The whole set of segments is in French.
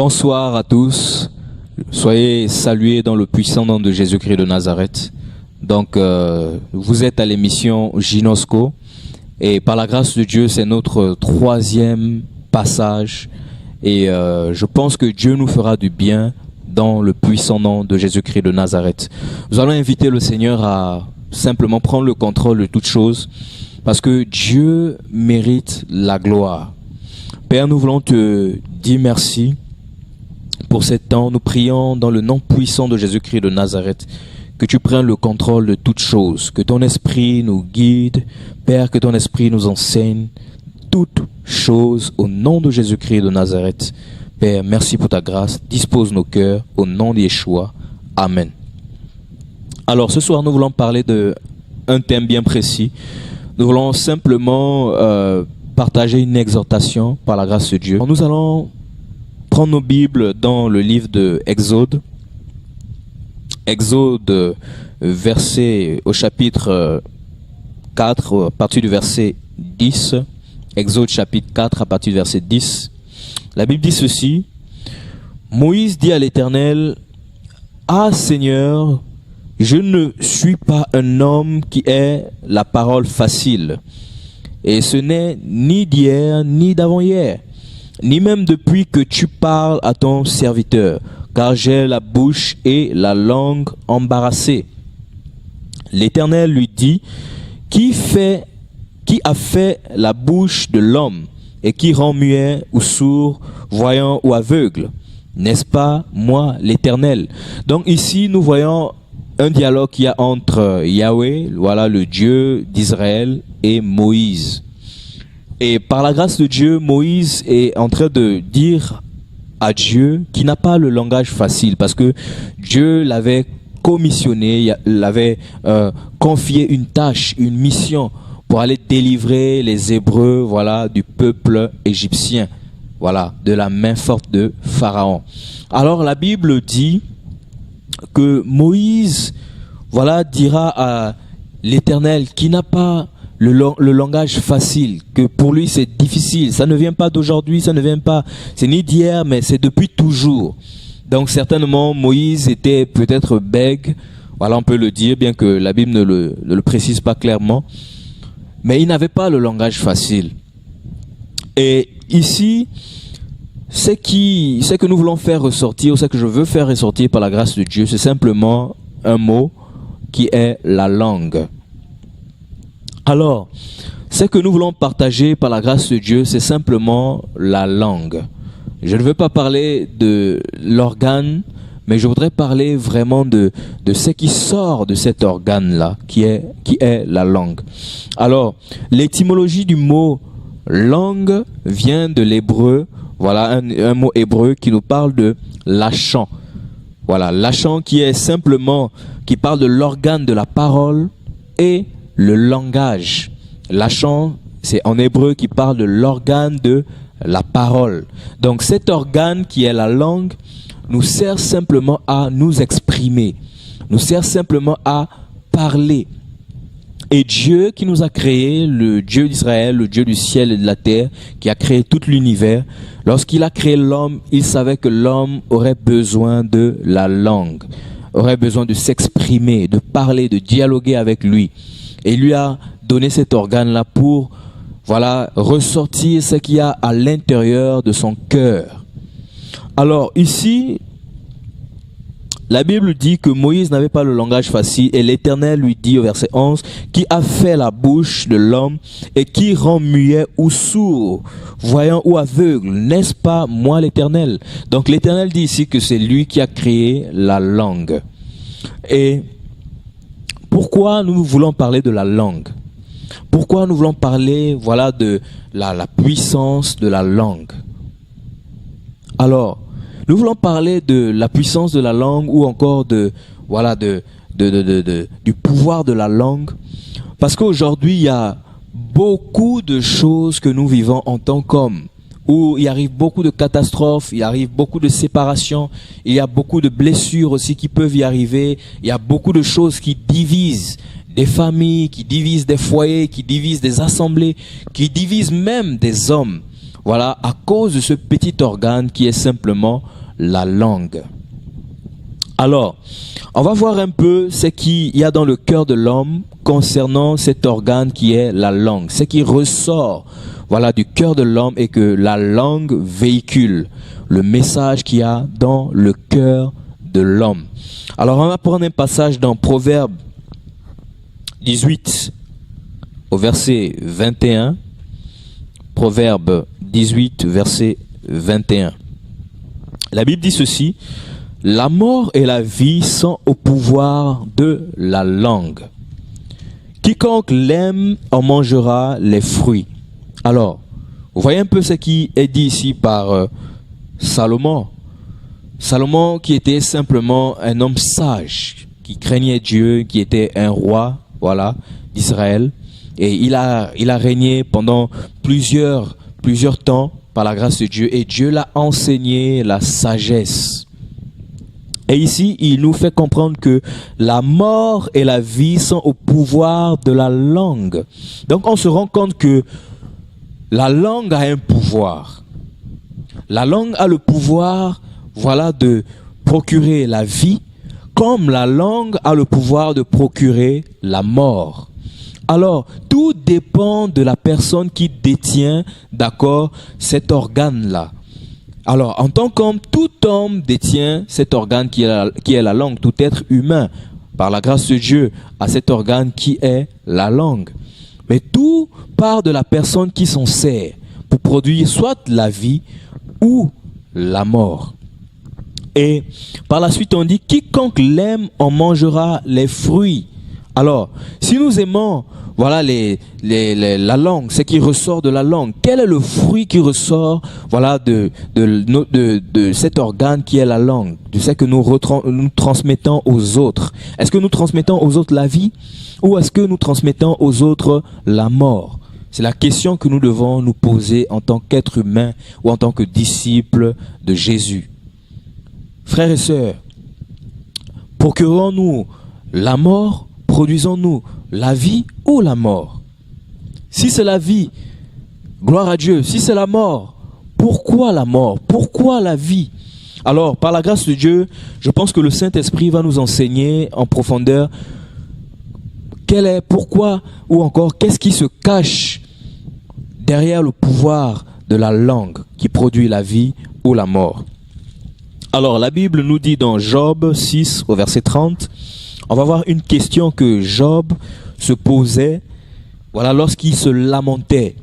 Bonsoir à tous, soyez salués dans le puissant nom de Jésus-Christ de Nazareth. Donc, vous êtes à l'émission Ginosco et par la grâce de Dieu, c'est notre troisième passage et je pense que Dieu nous fera du bien dans le puissant nom de Jésus-Christ de Nazareth. Nous allons inviter le Seigneur à simplement prendre le contrôle de toutes choses parce que Dieu mérite la gloire. Père, nous voulons te dire merci pour ce temps. Nous prions dans le nom puissant de Jésus-Christ de Nazareth que tu prennes le contrôle de toutes choses, que ton esprit nous guide, Père, que ton esprit nous enseigne toutes choses au nom de Jésus-Christ de Nazareth. Père, merci pour ta grâce, dispose nos cœurs au nom de Yeshua. Amen. Alors ce soir nous voulons parler d'un thème bien précis. Nous voulons simplement partager une exhortation par la grâce de Dieu. Nous allons prendre nos Bibles dans le livre de Exode. Exode, verset au chapitre 4, à partir du verset 10. Exode chapitre 4, à partir du verset 10. La Bible dit ceci. Moïse dit à l'Éternel, « Ah Seigneur, je ne suis pas un homme qui ait la parole facile. Et ce n'est ni d'hier, ni d'avant-hier, ni même depuis que tu parles à ton serviteur, car j'ai la bouche et la langue embarrassées. » L'Éternel lui dit, qui a fait la bouche de l'homme et qui rend muet ou sourd, voyant ou aveugle? N'est-ce pas moi, l'Éternel? Donc ici, nous voyons un dialogue qu'il y a entre Yahweh, voilà le Dieu d'Israël, et Moïse. Et par la grâce de Dieu, Moïse est en train de dire à Dieu qu'il n'a pas le langage facile parce que Dieu l'avait commissionné, l'avait confié une tâche, une mission pour aller délivrer les Hébreux, voilà, du peuple égyptien, voilà, de la main forte de Pharaon. Alors la Bible dit que Moïse, voilà, dira à l'Éternel qui n'a pas le langage facile, que pour lui c'est difficile, ça ne vient pas d'aujourd'hui, ça ne vient pas, c'est ni d'hier, mais c'est depuis toujours. Donc certainement Moïse était peut-être bègue, voilà, on peut le dire, bien que la Bible ne le précise pas clairement, mais il n'avait pas le langage facile. Et ici, ce que nous voulons faire ressortir, ou ce que je veux faire ressortir par la grâce de Dieu, c'est simplement un mot qui est la langue. Alors, ce que nous voulons partager par la grâce de Dieu, c'est simplement la langue. Je ne veux pas parler de l'organe, mais je voudrais parler vraiment de ce qui sort de cet organe-là, qui est la langue. Alors, l'étymologie du mot langue vient de l'hébreu. Voilà un mot hébreu qui nous parle de lachon. Voilà, lachon qui parle de l'organe de la parole et le langage. Lachon, c'est en hébreu qui parle de l'organe de la parole. Donc cet organe qui est la langue nous sert simplement à nous exprimer, nous sert simplement à parler. Et Dieu qui nous a créé, le Dieu d'Israël, le Dieu du ciel et de la terre, qui a créé tout l'univers, lorsqu'il a créé l'homme, il savait que l'homme aurait besoin de la langue, aurait besoin de s'exprimer, de parler, de dialoguer avec lui. Et il lui a donné cet organe-là pour, voilà, ressortir ce qu'il y a à l'intérieur de son cœur. Alors ici, la Bible dit que Moïse n'avait pas le langage facile et l'Éternel lui dit au verset 11, qui a fait la bouche de l'homme et qui rend muet ou sourd, voyant ou aveugle, n'est-ce pas moi l'Éternel? Donc l'Éternel dit ici que c'est lui qui a créé la langue. Et pourquoi nous voulons parler de la langue? Pourquoi nous voulons parler, voilà, de la puissance de la langue? Alors, nous voulons parler de la puissance de la langue ou encore du pouvoir de la langue. Parce qu'aujourd'hui, il y a beaucoup de choses que nous vivons en tant qu'hommes, où il arrive beaucoup de catastrophes, il arrive beaucoup de séparations, il y a beaucoup de blessures aussi qui peuvent y arriver, il y a beaucoup de choses qui divisent des familles, qui divisent des foyers, qui divisent des assemblées, qui divisent même des hommes. voilà, à cause de ce petit organe qui est simplement la langue. Alors, on va voir un peu ce qu'il y a dans le cœur de l'homme concernant cet organe qui est la langue. Ce qui ressort, voilà, du cœur de l'homme et que la langue véhicule le message qu'il y a dans le cœur de l'homme. Alors, on va prendre un passage dans Proverbe 18 au verset 21. Proverbe 18, verset 21. La Bible dit ceci: la mort et la vie sont au pouvoir de la langue. Quiconque l'aime en mangera les fruits. Alors, vous voyez un peu ce qui est dit ici par Salomon. Salomon qui était simplement un homme sage, qui craignait Dieu, qui était un roi, voilà, d'Israël. Et il a régné pendant plusieurs temps par la grâce de Dieu. Et Dieu l'a enseigné la sagesse. Et ici, il nous fait comprendre que la mort et la vie sont au pouvoir de la langue. Donc on se rend compte que la langue a un pouvoir. La langue a le pouvoir, voilà, de procurer la vie, comme la langue a le pouvoir de procurer la mort. Alors, tout dépend de la personne qui détient, d'accord, cet organe-là. Alors, en tant qu'homme, tout homme détient cet organe qui est la langue. Tout être humain, par la grâce de Dieu, a cet organe qui est la langue. Mais tout part de la personne qui s'en sert pour produire soit la vie ou la mort. Et par la suite, on dit, quiconque l'aime en mangera les fruits. Alors, si nous aimons, voilà, la langue, ce qui ressort de la langue, quel est le fruit qui ressort, voilà, de cet organe qui est la langue, de ce que nous transmettons aux autres? Est-ce que nous transmettons aux autres la vie ou est-ce que nous transmettons aux autres la mort? C'est la question que nous devons nous poser en tant qu'être humain ou en tant que disciples de Jésus. Frères et sœurs, procurons-nous la mort? Produisons-nous la vie ou la mort? Si c'est la vie, gloire à Dieu. Si c'est la mort, pourquoi la mort? Pourquoi la vie? Alors, par la grâce de Dieu, je pense que le Saint-Esprit va nous enseigner en profondeur quel est, pourquoi ou encore qu'est-ce qui se cache derrière le pouvoir de la langue qui produit la vie ou la mort. Alors, la Bible nous dit dans Job 6 au verset 30, on va voir une question que Job se posait, voilà, lorsqu'il se lamentait.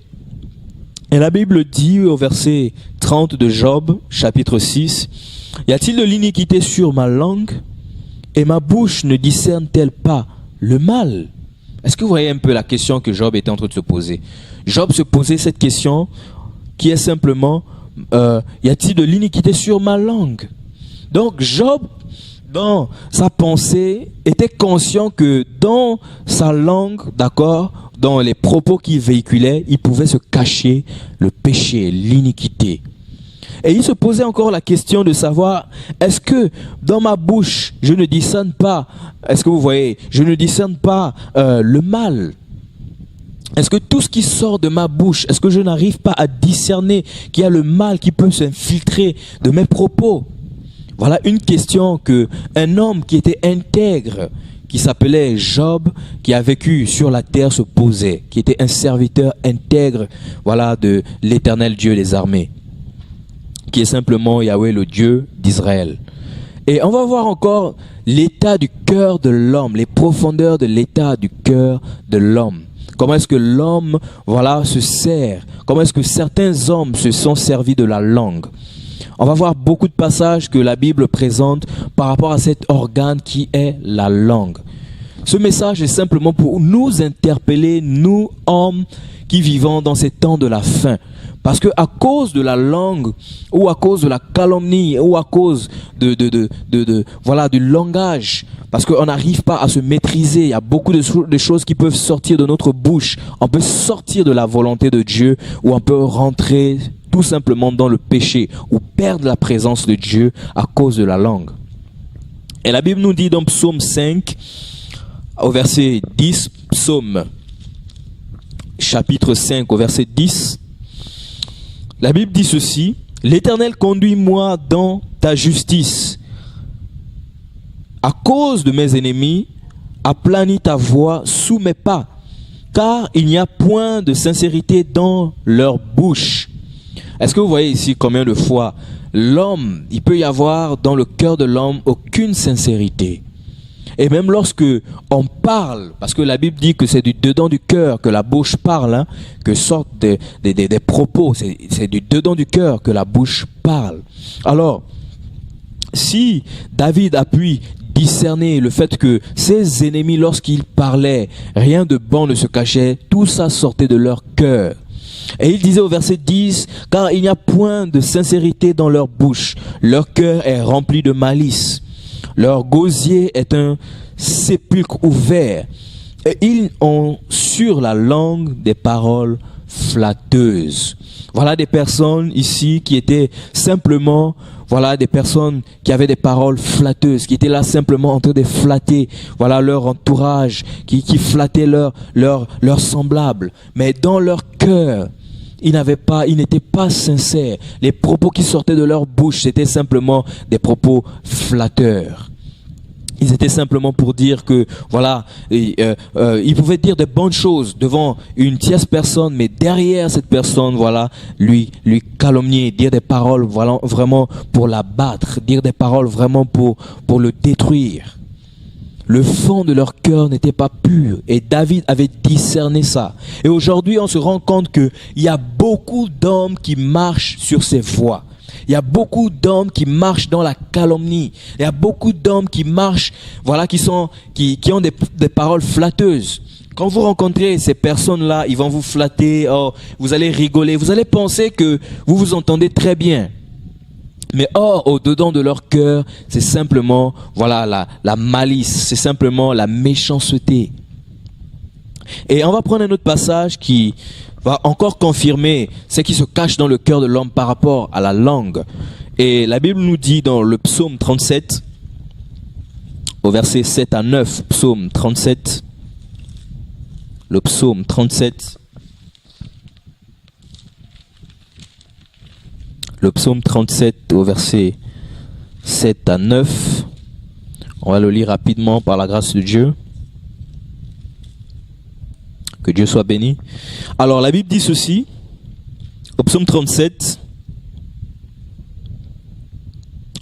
Et la Bible dit au verset 30 de Job, chapitre 6, « Y a-t-il de l'iniquité sur ma langue, et ma bouche ne discerne-t-elle pas le mal ?» Est-ce que vous voyez un peu la question que Job était en train de se poser? Job se posait cette question qui est simplement, y a-t-il de l'iniquité sur ma langue? Donc Job, dans sa pensée, était conscient que dans sa langue, d'accord, dans les propos qu'il véhiculait, il pouvait se cacher le péché, l'iniquité. Et il se posait encore la question de savoir, est-ce que dans ma bouche, je ne discerne pas, est-ce que vous voyez, je ne discerne pas le mal? Est-ce que tout ce qui sort de ma bouche, est-ce que je n'arrive pas à discerner qu'il y a le mal qui peut s'infiltrer de mes propos? Voilà une question que un homme qui était intègre, qui s'appelait Job, qui a vécu sur la terre, se posait, qui était un serviteur intègre, voilà, de l'Éternel Dieu des armées, qui est simplement Yahweh, le Dieu d'Israël. Et on va voir encore l'état du cœur de l'homme, les profondeurs de l'état du cœur de l'homme. Comment est-ce que l'homme, voilà, se sert? Comment est-ce que certains hommes se sont servis de la langue? On va voir beaucoup de passages que la Bible présente par rapport à cet organe qui est la langue. Ce message est simplement pour nous interpeller, nous, hommes, qui vivons dans ces temps de la fin. Parce que à cause de la langue, ou à cause de la calomnie, ou à cause voilà, du langage, parce qu'on n'arrive pas à se maîtriser, il y a beaucoup de choses qui peuvent sortir de notre bouche. On peut sortir de la volonté de Dieu, ou on peut rentrer tout simplement dans le péché, ou perdre la présence de Dieu à cause de la langue. Et la Bible nous dit dans Psaume 5, au verset 10, Psaume chapitre 5 au verset 10, La Bible dit ceci: l'Éternel conduit-moi dans ta justice. À cause de mes ennemis, aplanis ta voie sous mes pas, car il n'y a point de sincérité dans leur bouche. Est-ce que vous voyez ici combien de fois l'homme, il peut y avoir dans le cœur de l'homme aucune sincérité? Et même lorsque on parle, parce que la Bible dit que c'est du dedans du cœur que la bouche parle, hein, que sortent des propos, c'est du dedans du cœur que la bouche parle. Alors, si David a pu discerner le fait que ses ennemis, lorsqu'ils parlaient, rien de bon ne se cachait, tout ça sortait de leur cœur. Et il disait au verset 10, « Car il n'y a point de sincérité dans leur bouche, leur cœur est rempli de malice. Leur gosier est un sépulcre ouvert, et ils ont sur la langue des paroles flatteuses. » Voilà des personnes ici qui étaient simplement, voilà des personnes qui avaient des paroles flatteuses, qui étaient là simplement en train de flatter, voilà leur entourage, qui flattaient leurs semblables. Mais dans leur cœur, ils n'étaient pas sincères. Les propos qui sortaient de leur bouche, c'était simplement des propos flatteurs. Ils étaient simplement pour dire que, voilà, ils pouvaient dire de bonnes choses devant une tierce personne, mais derrière cette personne, voilà, lui calomnier, dire des paroles, voilà, vraiment pour l'abattre, dire des paroles vraiment pour le détruire. Le fond de leur cœur n'était pas pur, et David avait discerné ça. Et aujourd'hui, on se rend compte qu'il y a beaucoup d'hommes qui marchent sur ces voies. Il y a beaucoup d'hommes qui marchent dans la calomnie. Il y a beaucoup d'hommes qui marchent, voilà, qui ont des paroles flatteuses. Quand vous rencontrez ces personnes-là, ils vont vous flatter, oh, vous allez rigoler, vous allez penser que vous vous entendez très bien. Mais or, au-dedans de leur cœur, c'est simplement, voilà, la malice, c'est simplement la méchanceté. Et on va prendre un autre passage qui va encore confirmer ce qui se cache dans le cœur de l'homme par rapport à la langue. Et la Bible nous dit dans le psaume 37, au verset 7 à 9, psaume 37, le psaume 37, le psaume 37 au verset 7 à 9, on va le lire rapidement par la grâce de Dieu. Que Dieu soit béni. Alors la Bible dit ceci, au psaume 37,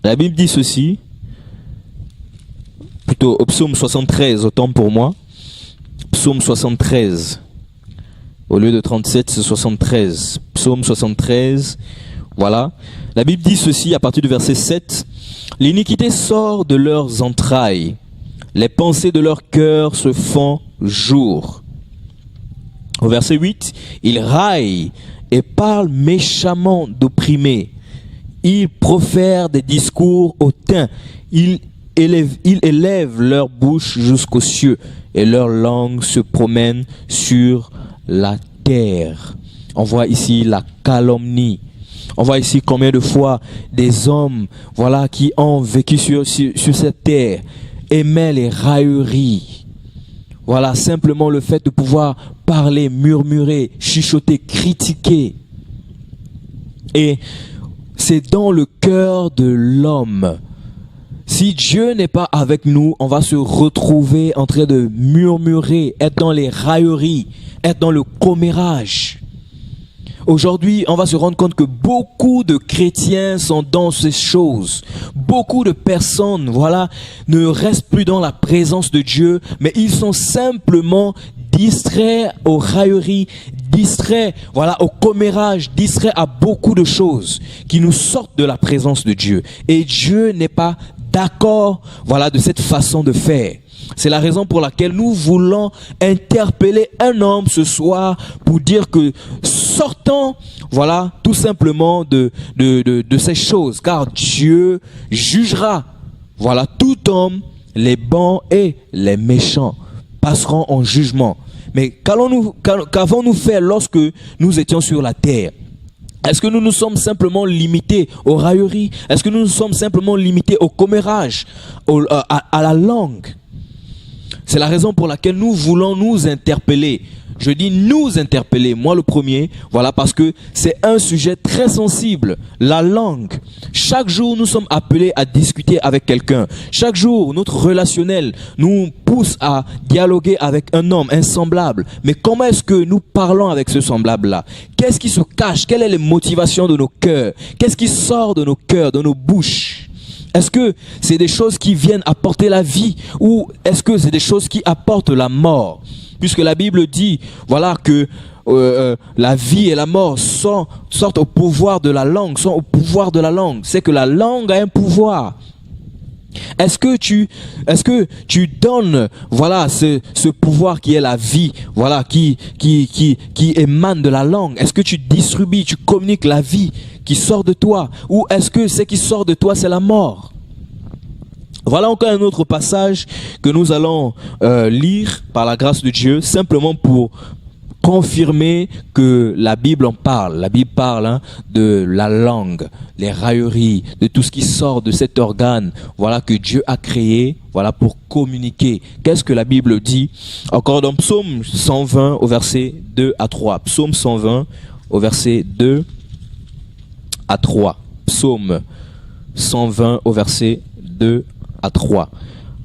la Bible dit ceci, plutôt au psaume 73, autant pour moi, psaume 73, au lieu de 37, c'est 73, psaume 73, voilà. La Bible dit ceci à partir du verset 7, « L'iniquité sort de leurs entrailles, les pensées de leur cœur se font jour. » Au verset 8, « Ils raillent et parlent méchamment d'opprimés. Ils profèrent des discours hautains. Ils élèvent leur bouche jusqu'aux cieux et leur langue se promène sur la terre. » On voit ici la calomnie. On voit ici combien de fois des hommes, voilà, qui ont vécu sur cette terre aimaient les railleries. Voilà, simplement le fait de pouvoir parler, murmurer, chuchoter, critiquer. Et c'est dans le cœur de l'homme. Si Dieu n'est pas avec nous, on va se retrouver en train de murmurer, être dans les railleries, être dans le commérage. Aujourd'hui, on va se rendre compte que beaucoup de chrétiens sont dans ces choses. Beaucoup de personnes, voilà, ne restent plus dans la présence de Dieu, mais ils sont simplement distraits aux railleries, distraits, voilà, au commérage, distraits à beaucoup de choses qui nous sortent de la présence de Dieu. Et Dieu n'est pas d'accord, voilà, de cette façon de faire. C'est la raison pour laquelle nous voulons interpeller un homme ce soir pour dire que sortons, voilà, tout simplement de ces choses, car Dieu jugera, voilà, tout homme, les bons et les méchants passeront en jugement. Mais qu'avons-nous fait lorsque nous étions sur la terre? Est-ce que nous nous sommes simplement limités aux railleries? Est-ce que nous nous sommes simplement limités au commérage, à la langue? C'est la raison pour laquelle nous voulons nous interpeller. Je dis nous interpeller, moi le premier, voilà, parce que c'est un sujet très sensible, la langue. Chaque jour, nous sommes appelés à discuter avec quelqu'un. Chaque jour, notre relationnel nous pousse à dialoguer avec un homme, un semblable. Mais comment est-ce que nous parlons avec ce semblable-là? Qu'est-ce qui se cache? Quelles sont les motivations de nos cœurs? Qu'est-ce qui sort de nos cœurs, de nos bouches? Est-ce que c'est des choses qui viennent apporter la vie ou est-ce que c'est des choses qui apportent la mort? Puisque la Bible dit, voilà, que la vie et la mort sortent au pouvoir de la langue, sont au pouvoir de la langue. C'est que la langue a un pouvoir. Est-ce que tu donnes, voilà, ce pouvoir qui est la vie, voilà, qui émane de la langue? Est-ce que tu distribues, tu communiques la vie qui sort de toi? Ou est-ce que ce qui sort de toi, c'est la mort? Voilà encore un autre passage que nous allons lire par la grâce de Dieu, simplement pour confirmer que la Bible en parle. La Bible parle de la langue, les railleries, de tout ce qui sort de cet organe, voilà, que Dieu a créé, voilà, pour communiquer. Qu'est-ce que la Bible dit? Encore dans Psaume 120 au verset 2 à 3. Psaume 120 au verset 2 à 3. Psaume 120 au verset 2 à 3.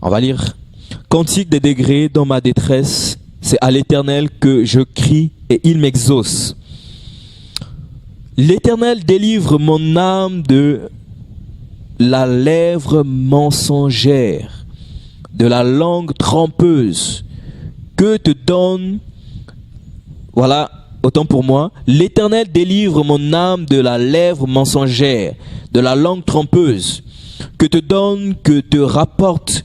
On va lire. Cantique des degrés dans ma détresse, c'est à l'Éternel que je crie et il m'exauce. L'Éternel délivre mon âme de la lèvre mensongère, de la langue trompeuse. Que te donne, voilà, autant pour moi, l'Éternel délivre mon âme de la lèvre mensongère, de la langue trompeuse. Que te donne, que te rapporte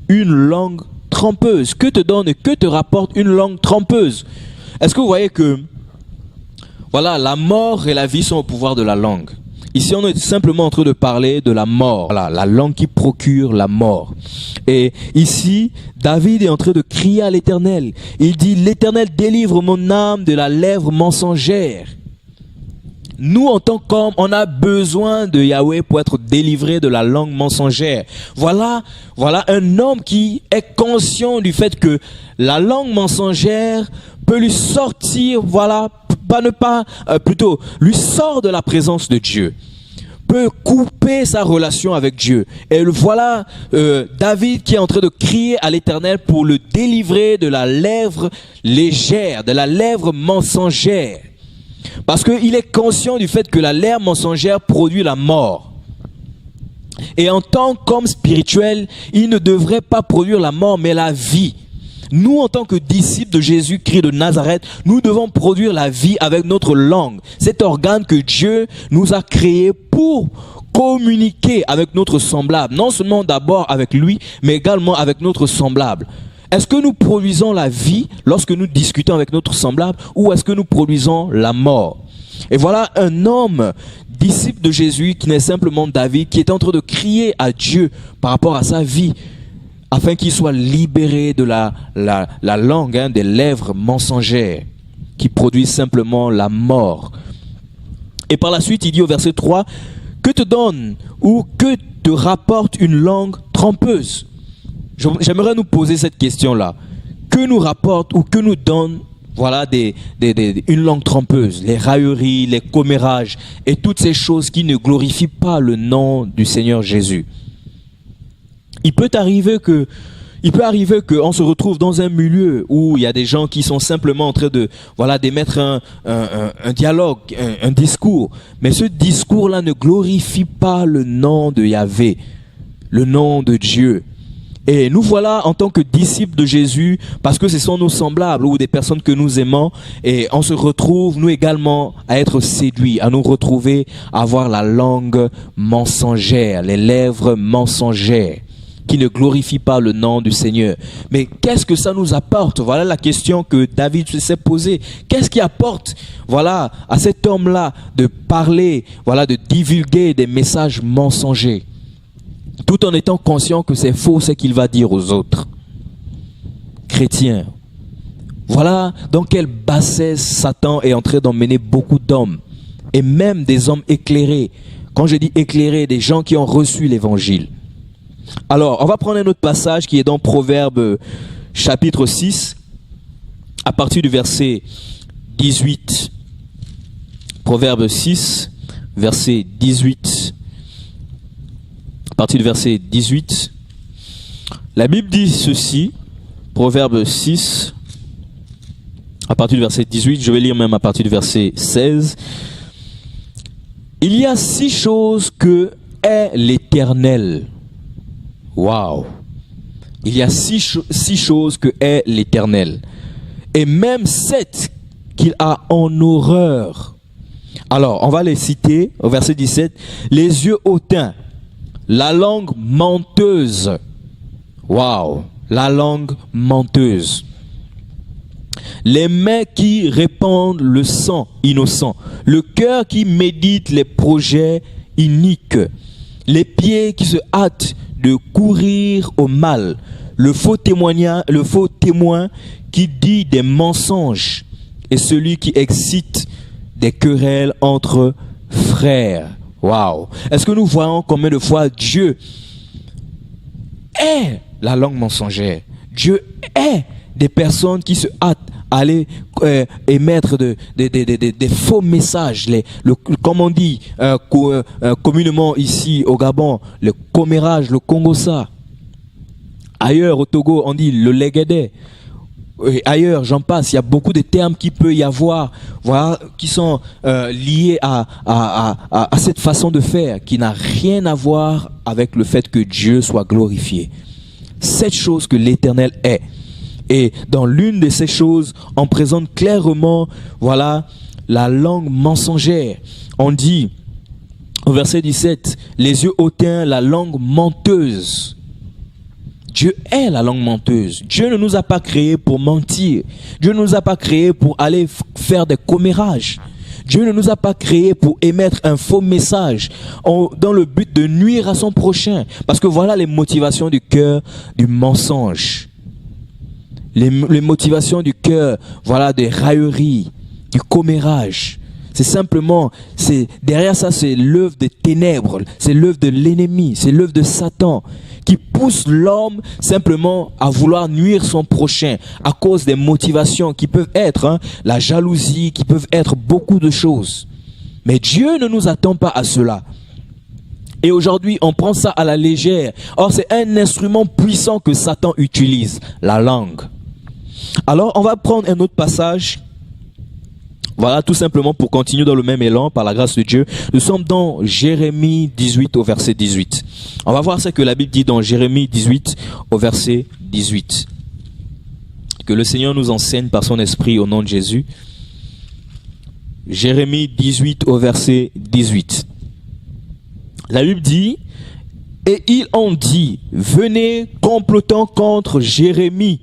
une langue trompeuse. Que te donne et que te rapporte une langue trompeuse. Est-ce que vous voyez que, voilà, la mort et la vie sont au pouvoir de la langue. Ici, on est simplement en train de parler de la mort. Voilà, la langue qui procure la mort. Et ici, David est en train de crier à l'Éternel. Il dit, l'Éternel délivre mon âme de la lèvre mensongère. Nous, en tant qu'hommes, on a besoin de Yahweh pour être délivré de la langue mensongère. Voilà un homme qui est conscient du fait que la langue mensongère peut lui sortir, voilà, plutôt, lui sort de la présence de Dieu, peut couper sa relation avec Dieu. Et voilà David qui est en train de crier à l'Éternel pour le délivrer de la lèvre légère, de la lèvre mensongère. Parce qu'il est conscient du fait que la lèvre mensongère produit la mort. Et en tant qu'homme spirituel, il ne devrait pas produire la mort, mais la vie. Nous, en tant que disciples de Jésus-Christ de Nazareth, nous devons produire la vie avec notre langue. Cet organe que Dieu nous a créé pour communiquer avec notre semblable. Non seulement d'abord avec lui, mais également avec notre semblable. Est-ce que nous produisons la vie lorsque nous discutons avec notre semblable ou est-ce que nous produisons la mort? Et voilà un homme, disciple de Jésus, qui n'est simplement David, qui est en train de crier à Dieu par rapport à sa vie, afin qu'il soit libéré de la langue, des lèvres mensongères, qui produisent simplement la mort. Et par la suite, il dit au verset 3, « Que te donne ou que te rapporte une langue trompeuse ?» J'aimerais nous poser cette question-là. Que nous rapporte ou que nous donne, voilà, une langue trompeuse, les railleries, les commérages et toutes ces choses qui ne glorifient pas le nom du Seigneur Jésus. Il peut arriver qu'on se retrouve dans un milieu où il y a des gens qui sont simplement en train de, voilà, d'émettre un dialogue, un discours. Mais ce discours-là ne glorifie pas le nom de Yahvé, le nom de Dieu. Et nous voilà en tant que disciples de Jésus, parce que ce sont nos semblables ou des personnes que nous aimons, et on se retrouve, nous également, à être séduits, à nous retrouver, à avoir la langue mensongère, les lèvres mensongères, qui ne glorifient pas le nom du Seigneur. Mais qu'est-ce que ça nous apporte? Voilà la question que David s'est posée. Qu'est-ce qui apporte, voilà, à cet homme-là de parler, voilà, de divulguer des messages mensongers, tout en étant conscient que c'est faux ce qu'il va dire aux autres chrétiens? Voilà dans quelle bassesse Satan est en train d'emmener beaucoup d'hommes, et même des hommes éclairés. Quand je dis éclairés, des gens qui ont reçu l'évangile. Alors, on va prendre un autre passage qui est dans Proverbes chapitre 6. à partir du verset 18. Proverbe 6, verset 18. À partir du verset 18, la Bible dit ceci, Proverbe 6, à partir du verset 18, je vais lire même à partir du verset 16. Il y a 6 choses que est l'Éternel. Waouh! Il y a 6 choses que est l'Éternel. Et même 7 qu'il a en horreur. Alors, on va les citer au verset 17. Les yeux hautains, la langue menteuse. Waouh! La langue menteuse. Les mains qui répandent le sang innocent. Le cœur qui médite les projets iniques. Les pieds qui se hâtent de courir au mal. Le faux témoin qui dit des mensonges. Et celui qui excite des querelles entre frères. Waouh! Est-ce que nous voyons combien de fois Dieu est la langue mensongère? Dieu est des personnes qui se hâtent à aller émettre des faux messages, comme on dit communément ici au Gabon, le commérage, le Congossa. Ailleurs au Togo, on dit le léguédé. Et ailleurs, j'en passe, il y a beaucoup de termes qui peut y avoir, voilà, qui sont liés à cette façon de faire, qui n'a rien à voir avec le fait que Dieu soit glorifié. 7 choses que l'Éternel est. Et dans l'une de ces choses, on présente clairement, voilà, la langue mensongère. On dit, au verset 17, les yeux hautains, la langue menteuse. Dieu est la langue menteuse. Dieu ne nous a pas créés pour mentir. Dieu ne nous a pas créés pour aller faire des commérages. Dieu ne nous a pas créés pour émettre un faux message dans le but de nuire à son prochain. Parce que voilà les motivations du cœur du mensonge. Les motivations du cœur, voilà, des railleries, du commérage. C'est simplement, derrière ça, c'est l'œuvre des ténèbres, c'est l'œuvre de l'ennemi, c'est l'œuvre de Satan qui pousse l'homme simplement à vouloir nuire son prochain à cause des motivations qui peuvent être la jalousie, qui peuvent être beaucoup de choses. Mais Dieu ne nous attend pas à cela. Et aujourd'hui, on prend ça à la légère. Or, c'est un instrument puissant que Satan utilise, la langue. Alors, on va prendre un autre passage. Voilà, tout simplement pour continuer dans le même élan, par la grâce de Dieu. Nous sommes dans Jérémie 18 au verset 18. On va voir ce que la Bible dit dans Jérémie 18 au verset 18. Que le Seigneur nous enseigne par son esprit au nom de Jésus. Jérémie 18 au verset 18. La Bible dit, et ils ont dit, venez complotant contre Jérémie,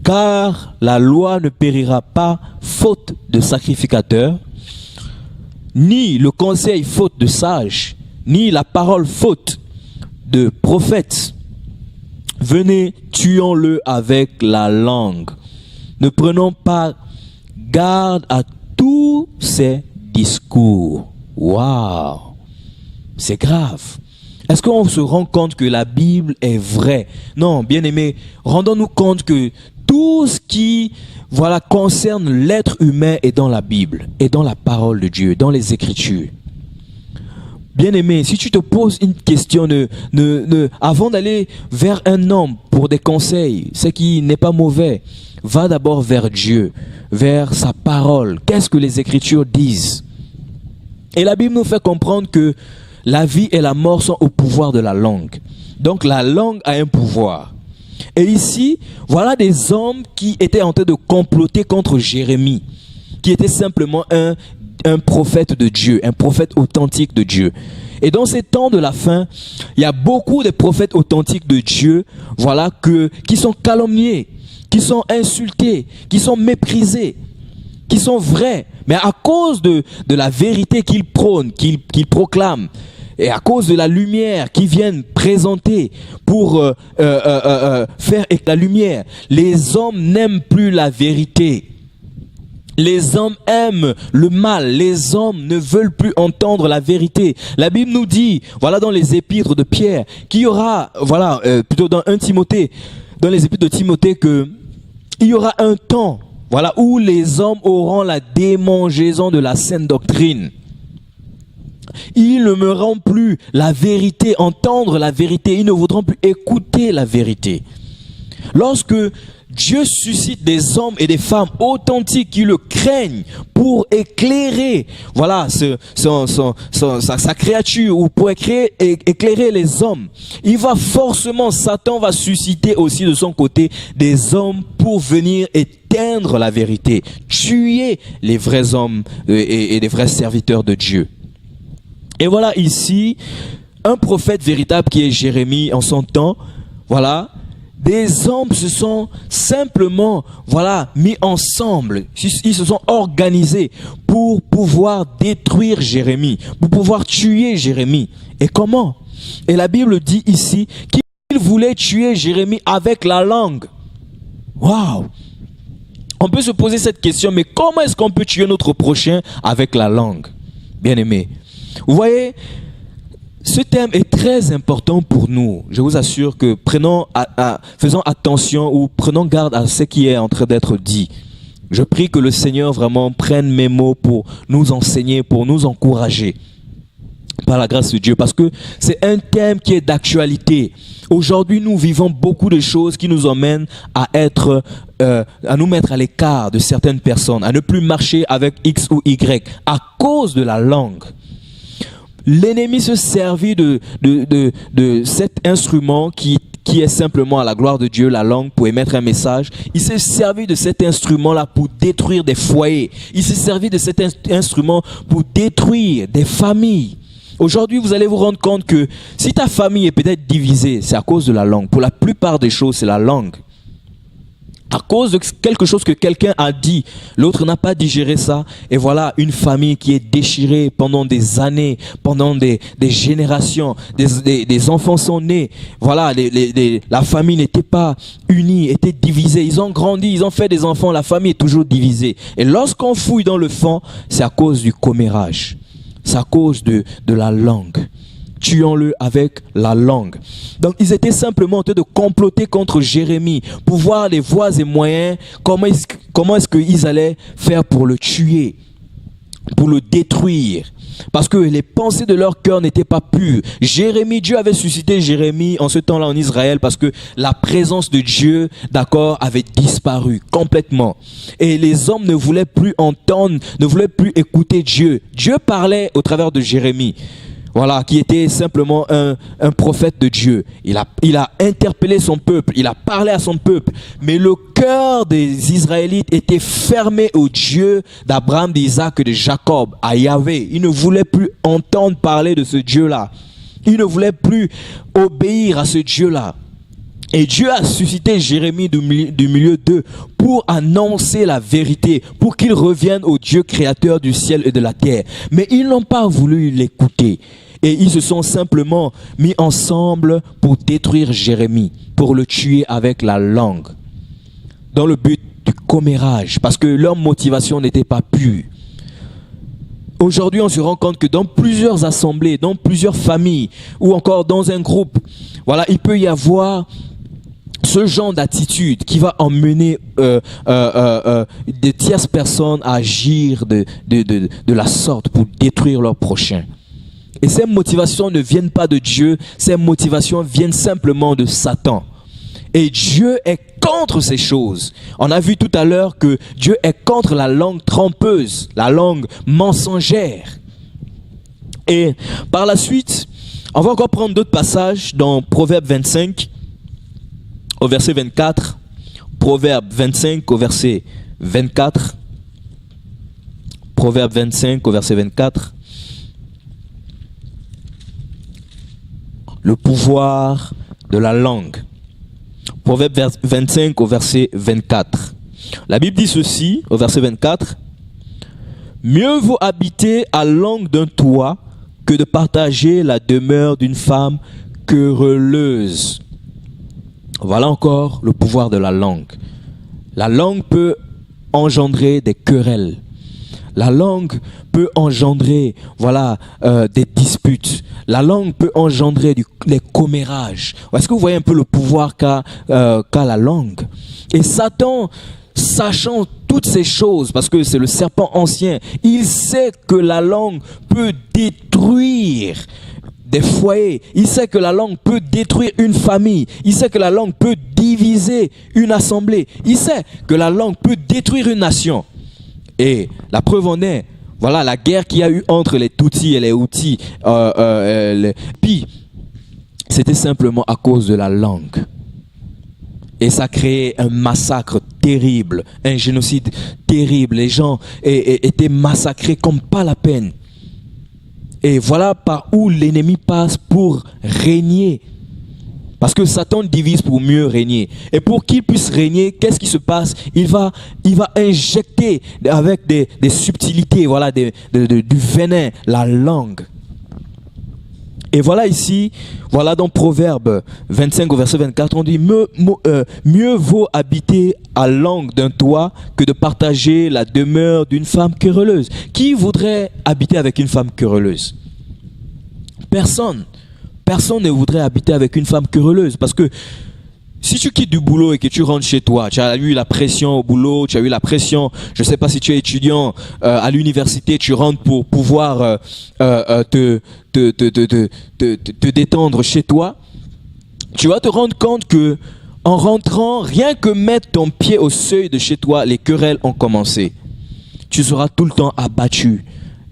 car la loi ne périra pas faute de sacrificateur, ni le conseil faute de sage, ni la parole faute de prophète. Venez, tuons-le avec la langue. Ne prenons pas garde à tous ces discours. Waouh! C'est grave. Est-ce qu'on se rend compte que la Bible est vraie? Non, bien aimé, rendons-nous compte que tout ce qui concerne l'être humain est dans la Bible, est dans la parole de Dieu, dans les Écritures. Bien-aimé, si tu te poses une question, avant d'aller vers un homme pour des conseils, ce qui n'est pas mauvais, va d'abord vers Dieu, vers sa parole. Qu'est-ce que les Écritures disent? Et la Bible nous fait comprendre que la vie et la mort sont au pouvoir de la langue. Donc la langue a un pouvoir. Et ici, voilà des hommes qui étaient en train de comploter contre Jérémie, qui était simplement un prophète de Dieu, un prophète authentique de Dieu. Et dans ces temps de la fin, il y a beaucoup de prophètes authentiques de Dieu, qui sont calomniés, qui sont insultés, qui sont méprisés, qui sont vrais. Mais à cause de la vérité qu'ils prônent, qu'ils proclament, et à cause de la lumière qu'ils viennent présenter pour faire avec la lumière, les hommes n'aiment plus la vérité. Les hommes aiment le mal. Les hommes ne veulent plus entendre la vérité. La Bible nous dit, dans les épîtres de Pierre, qu'il y aura, plutôt dans 1 Timothée, dans les épîtres de Timothée, qu'il y aura un temps Voilà, où les hommes auront la démangeaison de la saine doctrine. Ils ne m'aimeront plus la vérité, entendre la vérité. Ils ne voudront plus écouter la vérité. Lorsque Dieu suscite des hommes et des femmes authentiques qui le craignent pour éclairer, voilà, sa créature, ou pour éclairer les hommes, Satan va susciter aussi de son côté des hommes pour venir éteindre la vérité, tuer les vrais hommes et les vrais serviteurs de Dieu. Et voilà ici un prophète véritable qui est Jérémie en son temps, voilà. Des hommes se sont simplement, voilà, mis ensemble. Ils se sont organisés pour pouvoir détruire Jérémie, pour pouvoir tuer Jérémie. Et comment? Et la Bible dit ici qu'ils voulaient tuer Jérémie avec la langue. Waouh! On peut se poser cette question, mais comment est-ce qu'on peut tuer notre prochain avec la langue? Bien aimé. Vous voyez, ce thème est très important pour nous. Je vous assure que faisons attention ou prenons garde à ce qui est en train d'être dit. Je prie que le Seigneur vraiment prenne mes mots pour nous enseigner, pour nous encourager. Par la grâce de Dieu, parce que c'est un thème qui est d'actualité. Aujourd'hui, nous vivons beaucoup de choses qui nous emmènent à nous mettre à l'écart de certaines personnes, à ne plus marcher avec X ou Y à cause de la langue. L'ennemi se servit de cet instrument qui est simplement à la gloire de Dieu, la langue, pour émettre un message. Il s'est servi de cet instrument-là pour détruire des foyers. Il s'est servi de cet instrument pour détruire des familles. Aujourd'hui, vous allez vous rendre compte que si ta famille est peut-être divisée, c'est à cause de la langue. Pour la plupart des choses, c'est la langue. À cause de quelque chose que quelqu'un a dit, l'autre n'a pas digéré ça. Et voilà une famille qui est déchirée pendant des années, pendant des générations. Des enfants sont nés. Voilà, la famille n'était pas unie, était divisée. Ils ont grandi, ils ont fait des enfants, la famille est toujours divisée. Et lorsqu'on fouille dans le fond, c'est à cause du commérage. C'est à cause de la langue. Tuons-le avec la langue. Donc ils étaient simplement en train de comploter contre Jérémie pour voir les voies et moyens, comment est-ce qu'ils allaient faire pour le tuer, pour le détruire. Parce que les pensées de leur cœur n'étaient pas pures. Dieu avait suscité Jérémie en ce temps-là en Israël parce que la présence de Dieu, d'accord, avait disparu complètement. Et les hommes ne voulaient plus entendre, ne voulaient plus écouter Dieu. Dieu parlait au travers de Jérémie. Voilà, qui était simplement un prophète de Dieu. Il a interpellé son peuple, il a parlé à son peuple. Mais le cœur des Israélites était fermé au Dieu d'Abraham, d'Isaac et de Jacob, à Yahvé. Ils ne voulaient plus entendre parler de ce Dieu-là. Ils ne voulaient plus obéir à ce Dieu-là. Et Dieu a suscité Jérémie du milieu d'eux pour annoncer la vérité, pour qu'il revienne au Dieu créateur du ciel et de la terre. Mais ils n'ont pas voulu l'écouter. Et ils se sont simplement mis ensemble pour détruire Jérémie, pour le tuer avec la langue, dans le but du commérage, parce que leur motivation n'était pas pure. Aujourd'hui, on se rend compte que dans plusieurs assemblées, dans plusieurs familles, ou encore dans un groupe, voilà, il peut y avoir ce genre d'attitude qui va emmener des tierces personnes à agir de la sorte pour détruire leur prochain. Et ces motivations ne viennent pas de Dieu, ces motivations viennent simplement de Satan. Et Dieu est contre ces choses. On a vu tout à l'heure que Dieu est contre la langue trompeuse, la langue mensongère. Et par la suite, on va encore prendre d'autres passages dans Proverbe 25, au verset 24. Proverbe 25 au verset 24. Proverbe 25 au verset 24. Le pouvoir de la langue. Proverbe 25 au verset 24. La Bible dit ceci au verset 24. Mieux vaut habiter à l'angle d'un toit que de partager la demeure d'une femme querelleuse. Voilà encore le pouvoir de la langue. La langue peut engendrer des querelles. La langue peut engendrer, voilà, des disputes. La langue peut engendrer des commérages. Est-ce que vous voyez un peu le pouvoir qu'a la langue? Et Satan sachant toutes ces choses, parce que c'est le serpent ancien, il sait que la langue peut détruire des foyers. Il sait que la langue peut détruire une famille. Il sait que la langue peut diviser une assemblée. Il sait que la langue peut détruire une nation. Et la preuve en est, voilà la guerre qu'il y a eu entre les Tutsis et les Hutus. Puis, c'était simplement à cause de la langue. Et ça créait un massacre terrible, un génocide terrible. Les gens étaient massacrés comme pas la peine. Et voilà par où l'ennemi passe pour régner. Parce que Satan divise pour mieux régner. Et pour qu'il puisse régner, qu'est-ce qui se passe? Il va injecter avec des subtilités, voilà, du venin, la langue. Et voilà ici, voilà dans Proverbe 25 au verset 24, on dit mieux vaut habiter à l'angle d'un toit que de partager la demeure d'une femme querelleuse. Qui voudrait habiter avec une femme querelleuse? Personne. Personne ne voudrait habiter avec une femme querelleuse, parce que si tu quittes du boulot et que tu rentres chez toi, tu as eu la pression au boulot, tu as eu la pression, je ne sais pas si tu es étudiant à l'université, tu rentres pour pouvoir te détendre chez toi, tu vas te rendre compte que en rentrant, rien que mettre ton pied au seuil de chez toi, les querelles ont commencé. Tu seras tout le temps abattu.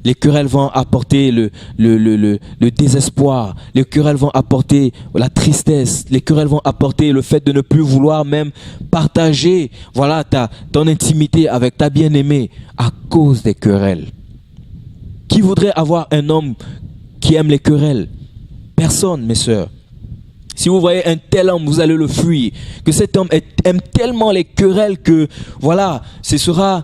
Les querelles vont apporter le désespoir. Les querelles vont apporter la tristesse. Les querelles vont apporter le fait de ne plus vouloir même partager, voilà, ton intimité avec ta bien-aimée à cause des querelles. Qui voudrait avoir un homme qui aime les querelles? Personne, mes sœurs. Si vous voyez un tel homme, vous allez le fuir. Que cet homme aime tellement les querelles que, voilà, ce sera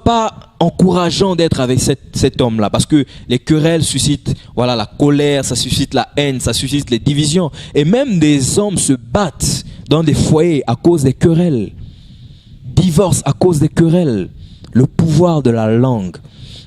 pas encourageant d'être avec cet homme-là, parce que les querelles suscitent, voilà, la colère, ça suscite la haine, ça suscite les divisions. Et même des hommes se battent dans des foyers à cause des querelles, divorcent à cause des querelles. Le pouvoir de la langue.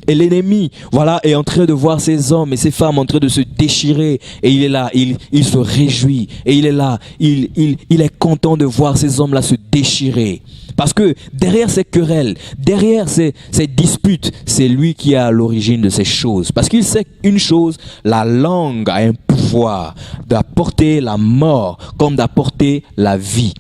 Et l'ennemi, voilà, est en train de voir ces hommes et ces femmes en train de se déchirer. Et il est là, il se réjouit. Et il est là, il est content de voir ces hommes-là se déchirer. Parce que derrière ces querelles, derrière ces disputes, c'est lui qui est à l'origine de ces choses. Parce qu'il sait une chose, la langue a un pouvoir d'apporter la mort comme d'apporter la vie.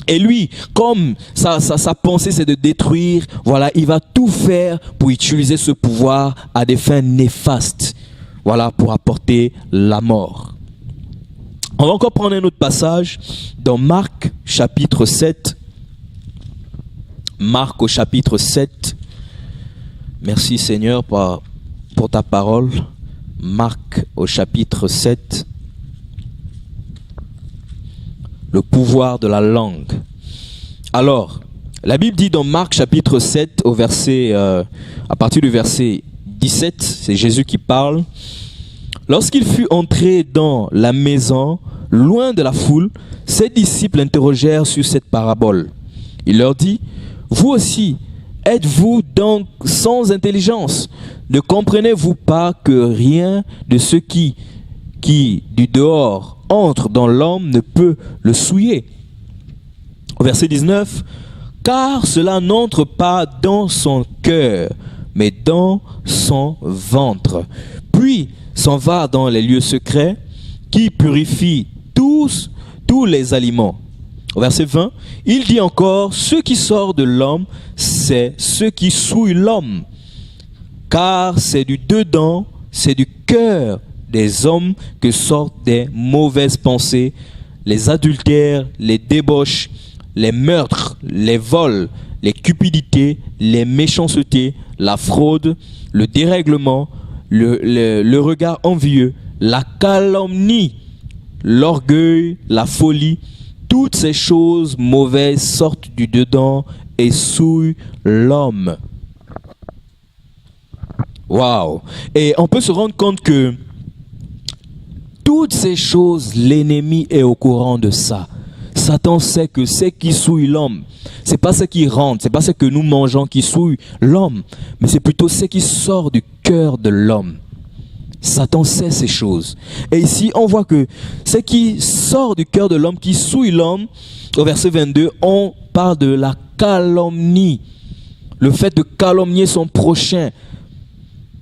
Et lui, comme sa pensée c'est de détruire, voilà, il va tout faire pour utiliser ce pouvoir à des fins néfastes. Voilà, pour apporter la mort. On va encore prendre un autre passage dans Marc chapitre 7. Marc au chapitre 7. Merci Seigneur pour ta parole. Marc au chapitre 7. Le pouvoir de la langue. Alors, la Bible dit dans Marc chapitre 7 au verset, à partir du verset 17, c'est Jésus qui parle. Lorsqu'il fut entré dans la maison, loin de la foule, ses disciples l'interrogèrent sur cette parabole. Il leur dit: vous aussi, êtes-vous donc sans intelligence? Ne comprenez-vous pas que rien de ce qui du dehors entre dans l'homme ne peut le souiller? Au verset 19, car cela n'entre pas dans son cœur, mais dans son ventre, puis s'en va dans les lieux secrets qui purifient tous les aliments. Au verset 20, il dit encore: ce qui sort de l'homme, c'est ce qui souille l'homme, car c'est du dedans, c'est du cœur des hommes que sortent des mauvaises pensées, les adultères, les débauches, les meurtres, les vols, les cupidités, les méchancetés, la fraude, le dérèglement, le regard envieux, la calomnie, l'orgueil, la folie. Toutes ces choses mauvaises sortent du dedans et souillent l'homme. Waouh! Et on peut se rendre compte que toutes ces choses, l'ennemi est au courant de ça. Satan sait que ce qui souille l'homme, c'est pas ce qui rentre, c'est pas ce que nous mangeons qui souille l'homme, mais c'est plutôt ce qui sort du cœur de l'homme. Satan sait ces choses. Et ici, on voit que ce qui sort du cœur de l'homme, qui souille l'homme, au verset 22, on parle de la calomnie. Le fait de calomnier son prochain.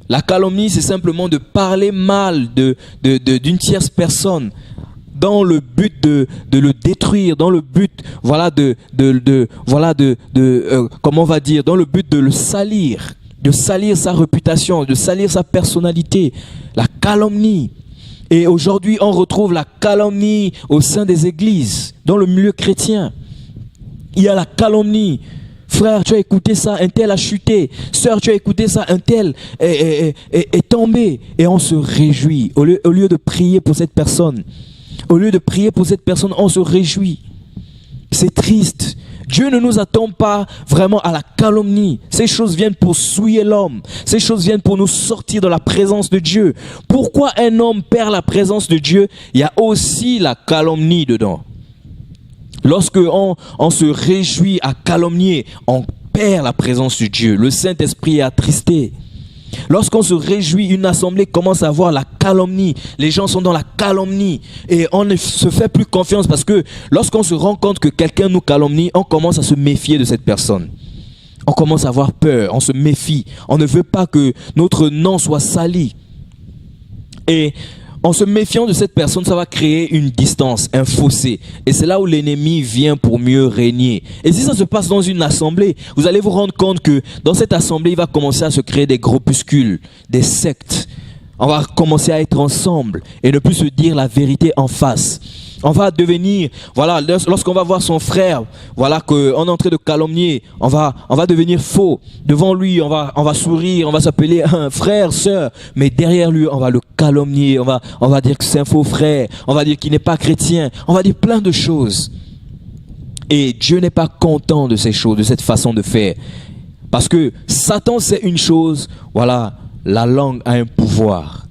La calomnie, c'est simplement de parler mal d'une tierce personne dans le but de le détruire, dans le but, voilà, comment on va dire, dans le but de le salir, de salir sa réputation, de salir sa personnalité. La calomnie. Et aujourd'hui, on retrouve la calomnie au sein des églises, dans le milieu chrétien. Il y a la calomnie. Frère, tu as écouté ça, un tel a chuté. Sœur, tu as écouté ça, un tel est tombé. Et on se réjouit. Au lieu de prier pour cette personne, on se réjouit. C'est triste. Dieu ne nous attend pas vraiment à la calomnie. Ces choses viennent pour souiller l'homme. Ces choses viennent pour nous sortir de la présence de Dieu. Pourquoi un homme perd la présence de Dieu? Il y a aussi la calomnie dedans. Lorsque on se réjouit à calomnier, on perd la présence de Dieu. Le Saint-Esprit est attristé. Lorsqu'on se réjouit, une assemblée commence à avoir la calomnie. Les gens sont dans la calomnie et on ne se fait plus confiance parce que lorsqu'on se rend compte que quelqu'un nous calomnie, on commence à se méfier de cette personne. On commence à avoir peur, on se méfie. On ne veut pas que notre nom soit sali. Et en se méfiant de cette personne, ça va créer une distance, un fossé. Et c'est là où l'ennemi vient pour mieux régner. Et si ça se passe dans une assemblée, vous allez vous rendre compte que dans cette assemblée, il va commencer à se créer des groupuscules, des sectes. On va commencer à être ensemble et ne plus se dire la vérité en face. On va devenir, voilà, lorsqu'on va voir son frère, voilà, qu'on est en train de calomnier, on va devenir faux. Devant lui, on va sourire, on va s'appeler un frère, sœur, mais derrière lui, on va le calomnier, on va dire que c'est un faux frère, on va dire qu'il n'est pas chrétien, on va dire plein de choses. Et Dieu n'est pas content de ces choses, de cette façon de faire. Parce que Satan sait une chose, voilà, la langue a un pouvoir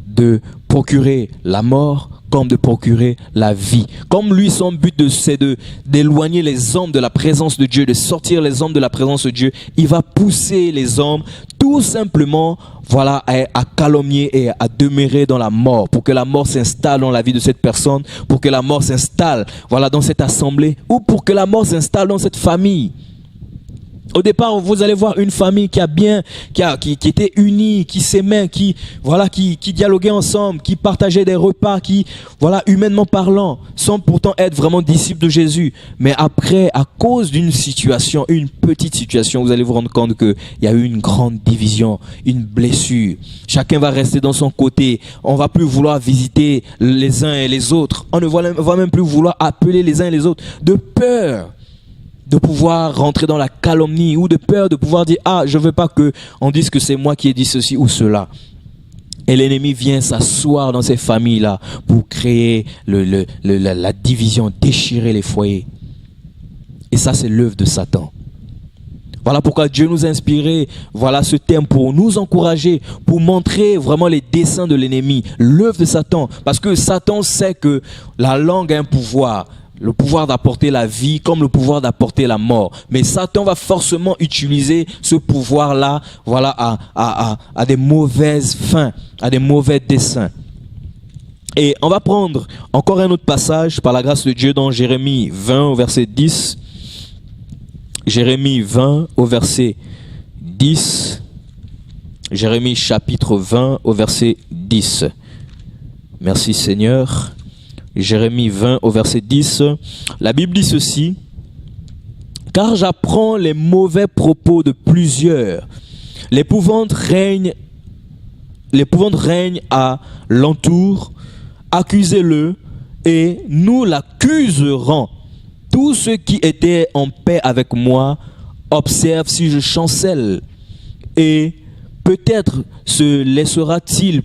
de procurer la mort comme de procurer la vie. Comme lui, son but c'est d'éloigner les hommes de la présence de Dieu, de sortir les hommes de la présence de Dieu. Il va pousser les hommes tout simplement, voilà, à calomnier et à demeurer dans la mort, pour que la mort s'installe dans la vie de cette personne, pour que la mort s'installe, voilà, dans cette assemblée, ou pour que la mort s'installe dans cette famille. Au départ, vous allez voir une famille qui était unie, qui s'aimait, qui dialoguait ensemble, qui partageait des repas, qui, voilà, humainement parlant, sans pourtant être vraiment disciples de Jésus. Mais après, à cause d'une situation, une petite situation, vous allez vous rendre compte qu'il y a eu une grande division, une blessure. Chacun va rester dans son côté. On va plus vouloir visiter les uns et les autres. On ne va même plus vouloir appeler les uns et les autres de peur de pouvoir rentrer dans la calomnie ou de peur de pouvoir dire « Ah, je ne veux pas qu'on dise que c'est moi qui ai dit ceci ou cela ». Et l'ennemi vient s'asseoir dans ces familles-là pour créer la division, déchirer les foyers. Et ça, c'est l'œuvre de Satan. Voilà pourquoi Dieu nous a inspiré, voilà, ce thème pour nous encourager, pour montrer vraiment les desseins de l'ennemi, l'œuvre de Satan. Parce que Satan sait que la langue a un pouvoir. Le pouvoir d'apporter la vie comme le pouvoir d'apporter la mort. Mais Satan va forcément utiliser ce pouvoir-là, voilà, à des mauvaises fins, à des mauvais desseins. Et on va prendre encore un autre passage par la grâce de Dieu dans Jérémie 20 au verset 10. Jérémie 20 au verset 10. Jérémie chapitre 20 au verset 10. Merci Seigneur. Jérémie 20 au verset 10, la Bible dit ceci: « Car j'apprends les mauvais propos de plusieurs. L'épouvante règne à l'entour. Accusez-le et nous l'accuserons. Tous ceux qui étaient en paix avec moi observent si je chancelle. Et peut-être se laissera-t-il,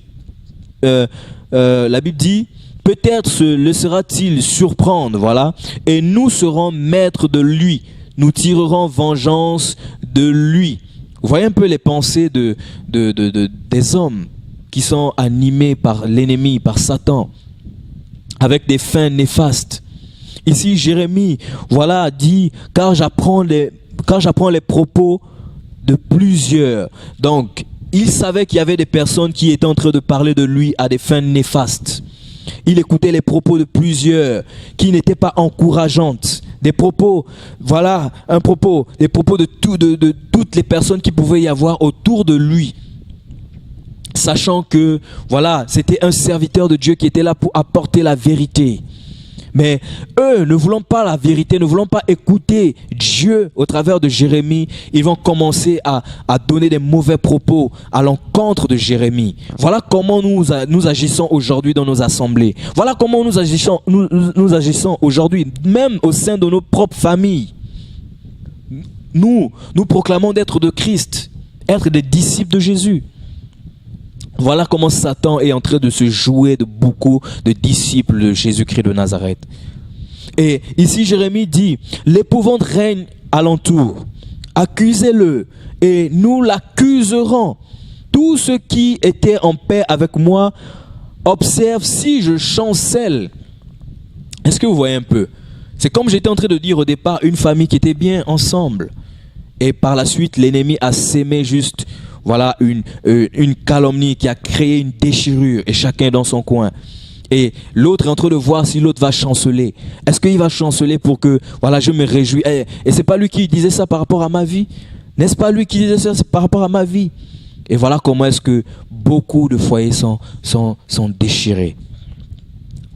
la Bible dit, peut-être se laissera-t-il surprendre, voilà, et nous serons maîtres de lui. Nous tirerons vengeance de lui. » Vous voyez un peu les pensées des hommes qui sont animés par l'ennemi, par Satan, avec des fins néfastes. Ici, Jérémie, voilà, dit « Car j'apprends les propos de plusieurs. » Donc, il savait qu'il y avait des personnes qui étaient en train de parler de lui à des fins néfastes. Il écoutait les propos de plusieurs qui n'étaient pas encourageantes. des propos, voilà, des propos de toutes les personnes qui pouvaient y avoir autour de lui. Sachant que, voilà, c'était un serviteur de Dieu qui était là pour apporter la vérité. Mais eux, ne voulant pas la vérité, ne voulant pas écouter Dieu au travers de Jérémie, ils vont commencer à donner des mauvais propos à l'encontre de Jérémie. Voilà comment nous agissons aujourd'hui dans nos assemblées. Voilà comment nous agissons aujourd'hui, même au sein de nos propres familles. Nous proclamons d'être de Christ, être des disciples de Jésus. Voilà comment Satan est en train de se jouer de beaucoup de disciples de Jésus-Christ de Nazareth. Et ici, Jérémie dit, l'épouvante règne alentour. Accusez-le et nous l'accuserons. Tous ceux qui étaient en paix avec moi observent si je chancelle. Est-ce que vous voyez un peu? C'est comme j'étais en train de dire au départ, une famille qui était bien ensemble. Et par la suite, l'ennemi a sémé juste... Voilà une calomnie qui a créé une déchirure et chacun dans son coin. Et l'autre est en train de voir si l'autre va chanceler. Est-ce qu'il va chanceler pour que, voilà, je me réjouis. Et c'est pas lui qui disait ça par rapport à ma vie? N'est-ce pas lui qui disait ça par rapport à ma vie? Et voilà comment est-ce que beaucoup de foyers sont déchirés.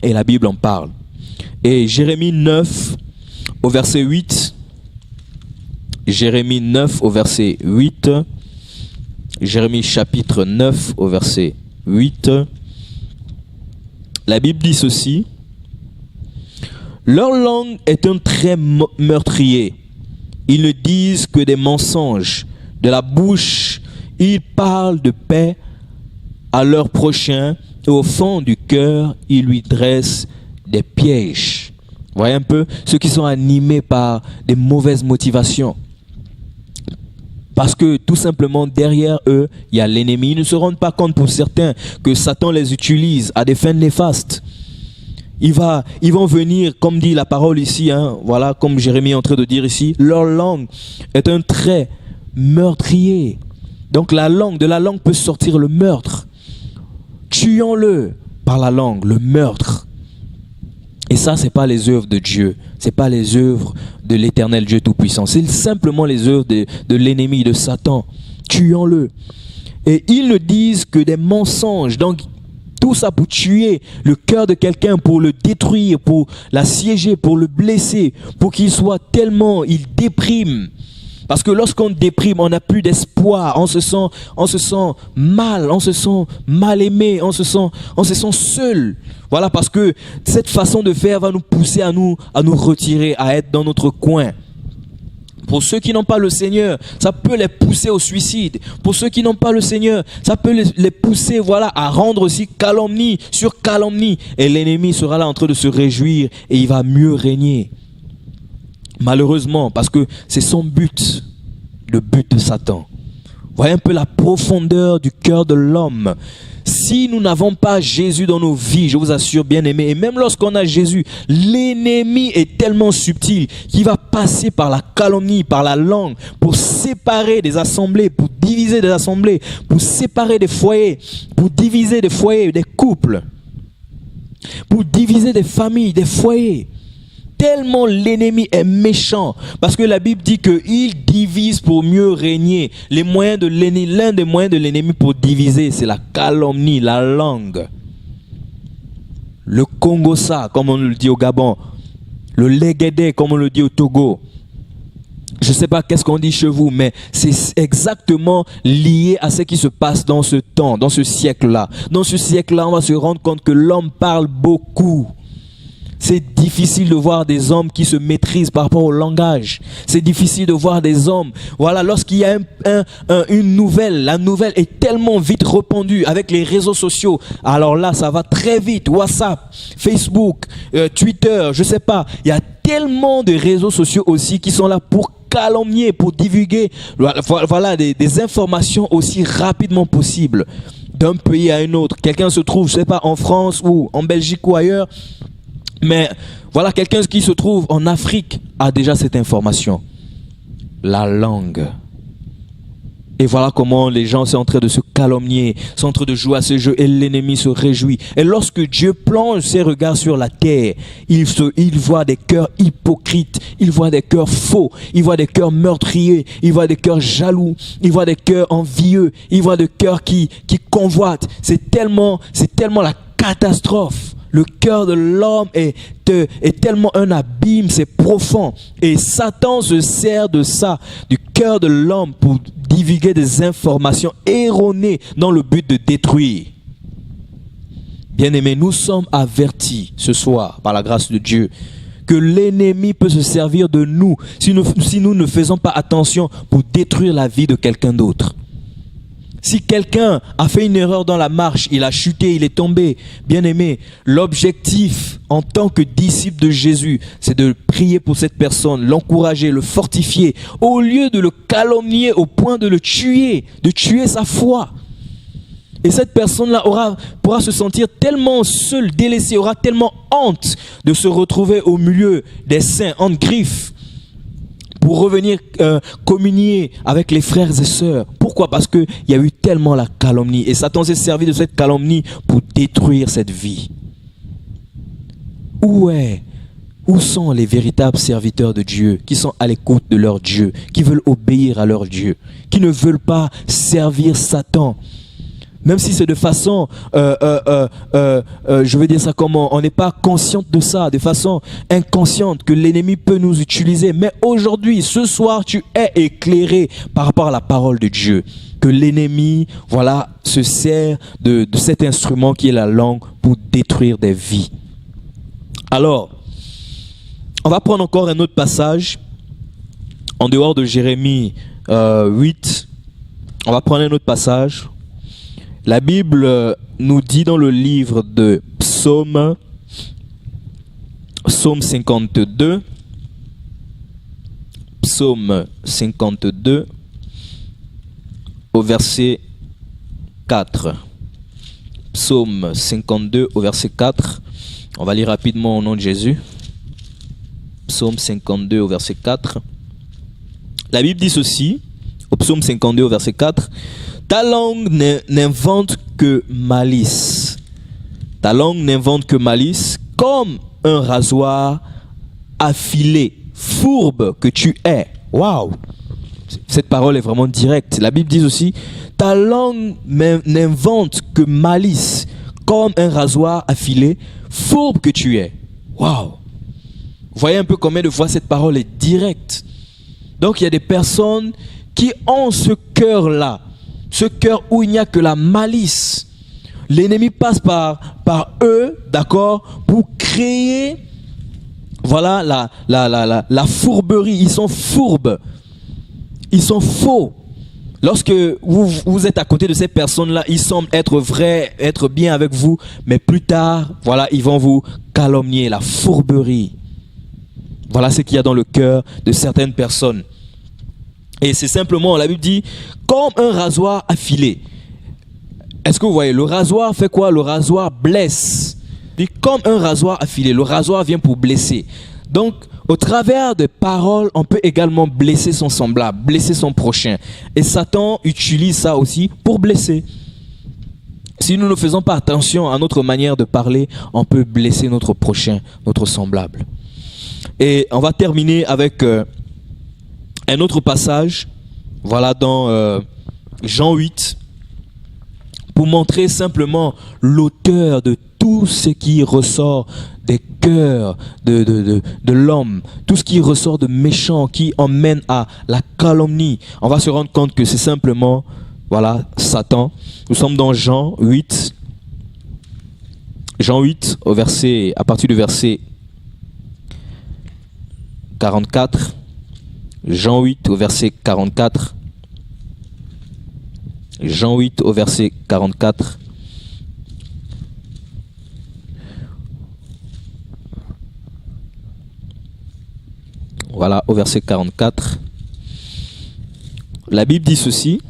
Et la Bible en parle. Et Jérémie 9 au verset 8. Jérémie 9 au verset 8. Jérémie chapitre 9 au verset 8. La Bible dit ceci. Leur langue est un trait meurtrier. Ils ne disent que des mensonges. De la bouche, ils parlent de paix à leur prochain. Et au fond du cœur, ils lui dressent des pièges. Vous voyez un peu? Ceux qui sont animés par des mauvaises motivations. Parce que tout simplement derrière eux, il y a l'ennemi. Ils ne se rendent pas compte pour certains que Satan les utilise à des fins néfastes. Ils vont venir, comme dit la parole ici, voilà, comme Jérémie est en train de dire ici, leur langue est un trait meurtrier. Donc de la langue peut sortir le meurtre. Tuons-le par la langue, le meurtre. Et ça, ce n'est pas les œuvres de Dieu. Ce n'est pas les œuvres de l'éternel Dieu Tout-Puissant. C'est simplement les œuvres de l'ennemi, de Satan. Tuons-le. Et ils ne disent que des mensonges. Donc, tout ça pour tuer le cœur de quelqu'un, pour le détruire, pour l'assiéger, pour le blesser, pour qu'il soit tellement, il déprime. Parce que lorsqu'on déprime, on n'a plus d'espoir, on se sent mal, on se sent mal aimé, on se sent seul. Voilà, parce que cette façon de faire va nous pousser à nous retirer, à être dans notre coin. Pour ceux qui n'ont pas le Seigneur, ça peut les pousser au suicide. Pour ceux qui n'ont pas le Seigneur, ça peut les pousser, voilà, à rendre aussi calomnie sur calomnie. Et l'ennemi sera là en train de se réjouir et il va mieux régner. Malheureusement, parce que c'est son but, le but de Satan. Voyez un peu la profondeur du cœur de l'homme. Si nous n'avons pas Jésus dans nos vies, je vous assure, bien aimé, et même lorsqu'on a Jésus, l'ennemi est tellement subtil qu'il va passer par la calomnie, par la langue, pour séparer des assemblées, pour diviser des assemblées, pour séparer des foyers, pour diviser des foyers, des couples, pour diviser des familles, des foyers. Tellement l'ennemi est méchant, parce que la Bible dit qu'il divise pour mieux régner. L'un des moyens de l'ennemi pour diviser, c'est la calomnie, la langue. Le Congossa, comme on le dit au Gabon. Le Légédé, comme on le dit au Togo. Je ne sais pas qu'est-ce qu'on dit chez vous, mais c'est exactement lié à ce qui se passe dans ce temps, dans ce siècle-là. Dans ce siècle-là, on va se rendre compte que l'homme parle beaucoup. C'est difficile de voir des hommes qui se maîtrisent par rapport au langage. C'est difficile de voir des hommes. Voilà, lorsqu'il y a une nouvelle, la nouvelle est tellement vite répandue avec les réseaux sociaux. Alors là, ça va très vite. WhatsApp, Facebook, Twitter, je sais pas. Il y a tellement de réseaux sociaux aussi qui sont là pour calomnier, pour divulguer voilà, des informations aussi rapidement possible. D'un pays à un autre. Quelqu'un se trouve, je sais pas, en France ou en Belgique ou ailleurs. Mais voilà, quelqu'un qui se trouve en Afrique a déjà cette information. La langue. Et voilà comment les gens sont en train de se calomnier, sont en train de jouer à ce jeu et l'ennemi se réjouit. Et lorsque Dieu plonge ses regards sur la terre, il voit des cœurs hypocrites, il voit des cœurs faux, il voit des cœurs meurtriers, il voit des cœurs jaloux, il voit des cœurs envieux, il voit des cœurs qui convoitent. C'est tellement la catastrophe. Le cœur de l'homme est tellement un abîme, c'est profond. Et Satan se sert de ça, du cœur de l'homme, pour divulguer des informations erronées dans le but de détruire. Bien-aimés, nous sommes avertis ce soir, par la grâce de Dieu, que l'ennemi peut se servir de nous si nous ne faisons pas attention pour détruire la vie de quelqu'un d'autre. Si quelqu'un a fait une erreur dans la marche, il a chuté, il est tombé, bien aimé, l'objectif en tant que disciple de Jésus, c'est de prier pour cette personne, l'encourager, le fortifier, au lieu de le calomnier au point de le tuer, de tuer sa foi. Et cette personne-là pourra se sentir tellement seule, délaissée, aura tellement honte de se retrouver au milieu des saints, en griffes, pour revenir communier avec les frères et sœurs. Pourquoi? Parce qu'il y a eu tellement la calomnie. Et Satan s'est servi de cette calomnie pour détruire cette vie. Où sont les véritables serviteurs de Dieu, qui sont à l'écoute de leur Dieu, qui veulent obéir à leur Dieu, qui ne veulent pas servir Satan? Même si c'est de façon, je veux dire ça comment, on n'est pas conscient de ça, de façon inconsciente, que l'ennemi peut nous utiliser. Mais aujourd'hui, ce soir, tu es éclairé par rapport à la parole de Dieu. Que l'ennemi, voilà, se sert de cet instrument qui est la langue pour détruire des vies. Alors, on va prendre encore un autre passage, en dehors de Jérémie 8. On va prendre un autre passage. La Bible nous dit dans le livre de Psaume 52, Psaume 52, au verset 4. Psaume 52, au verset 4. On va lire rapidement au nom de Jésus. Psaume 52, au verset 4. La Bible dit ceci, au Psaume 52, au verset 4. Ta langue n'invente que malice. Ta langue n'invente que malice, comme un rasoir affilé, fourbe que tu es. Waouh! Cette parole est vraiment directe. La Bible dit aussi, ta langue n'invente que malice, comme un rasoir affilé, fourbe que tu es. Waouh! Vous voyez un peu combien de fois cette parole est directe. Donc il y a des personnes qui ont ce cœur-là. Ce cœur où il n'y a que la malice. L'ennemi passe par eux, d'accord, pour créer, voilà, la fourberie. Ils sont fourbes. Ils sont faux. Lorsque vous êtes à côté de ces personnes-là, ils semblent être vrais, être bien avec vous, mais plus tard, voilà, ils vont vous calomnier. La fourberie. Voilà ce qu'il y a dans le cœur de certaines personnes. Et c'est simplement, la Bible dit, comme un rasoir affilé. Est-ce que vous voyez, le rasoir fait quoi? Le rasoir blesse. Et comme un rasoir affilé, le rasoir vient pour blesser. Donc, au travers de paroles, on peut également blesser son semblable, blesser son prochain. Et Satan utilise ça aussi pour blesser. Si nous ne faisons pas attention à notre manière de parler, on peut blesser notre prochain, notre semblable. Et on va terminer avec un autre passage, voilà, dans Jean 8, pour montrer simplement l'auteur de tout ce qui ressort des cœurs de l'homme, tout ce qui ressort de méchant, qui emmène à la calomnie. On va se rendre compte que c'est simplement, voilà, Satan. Nous sommes dans Jean 8, à partir du verset 44. Jean 8 au verset 44. Jean 8 au verset 44. Voilà, au verset 44. La Bible dit ceci.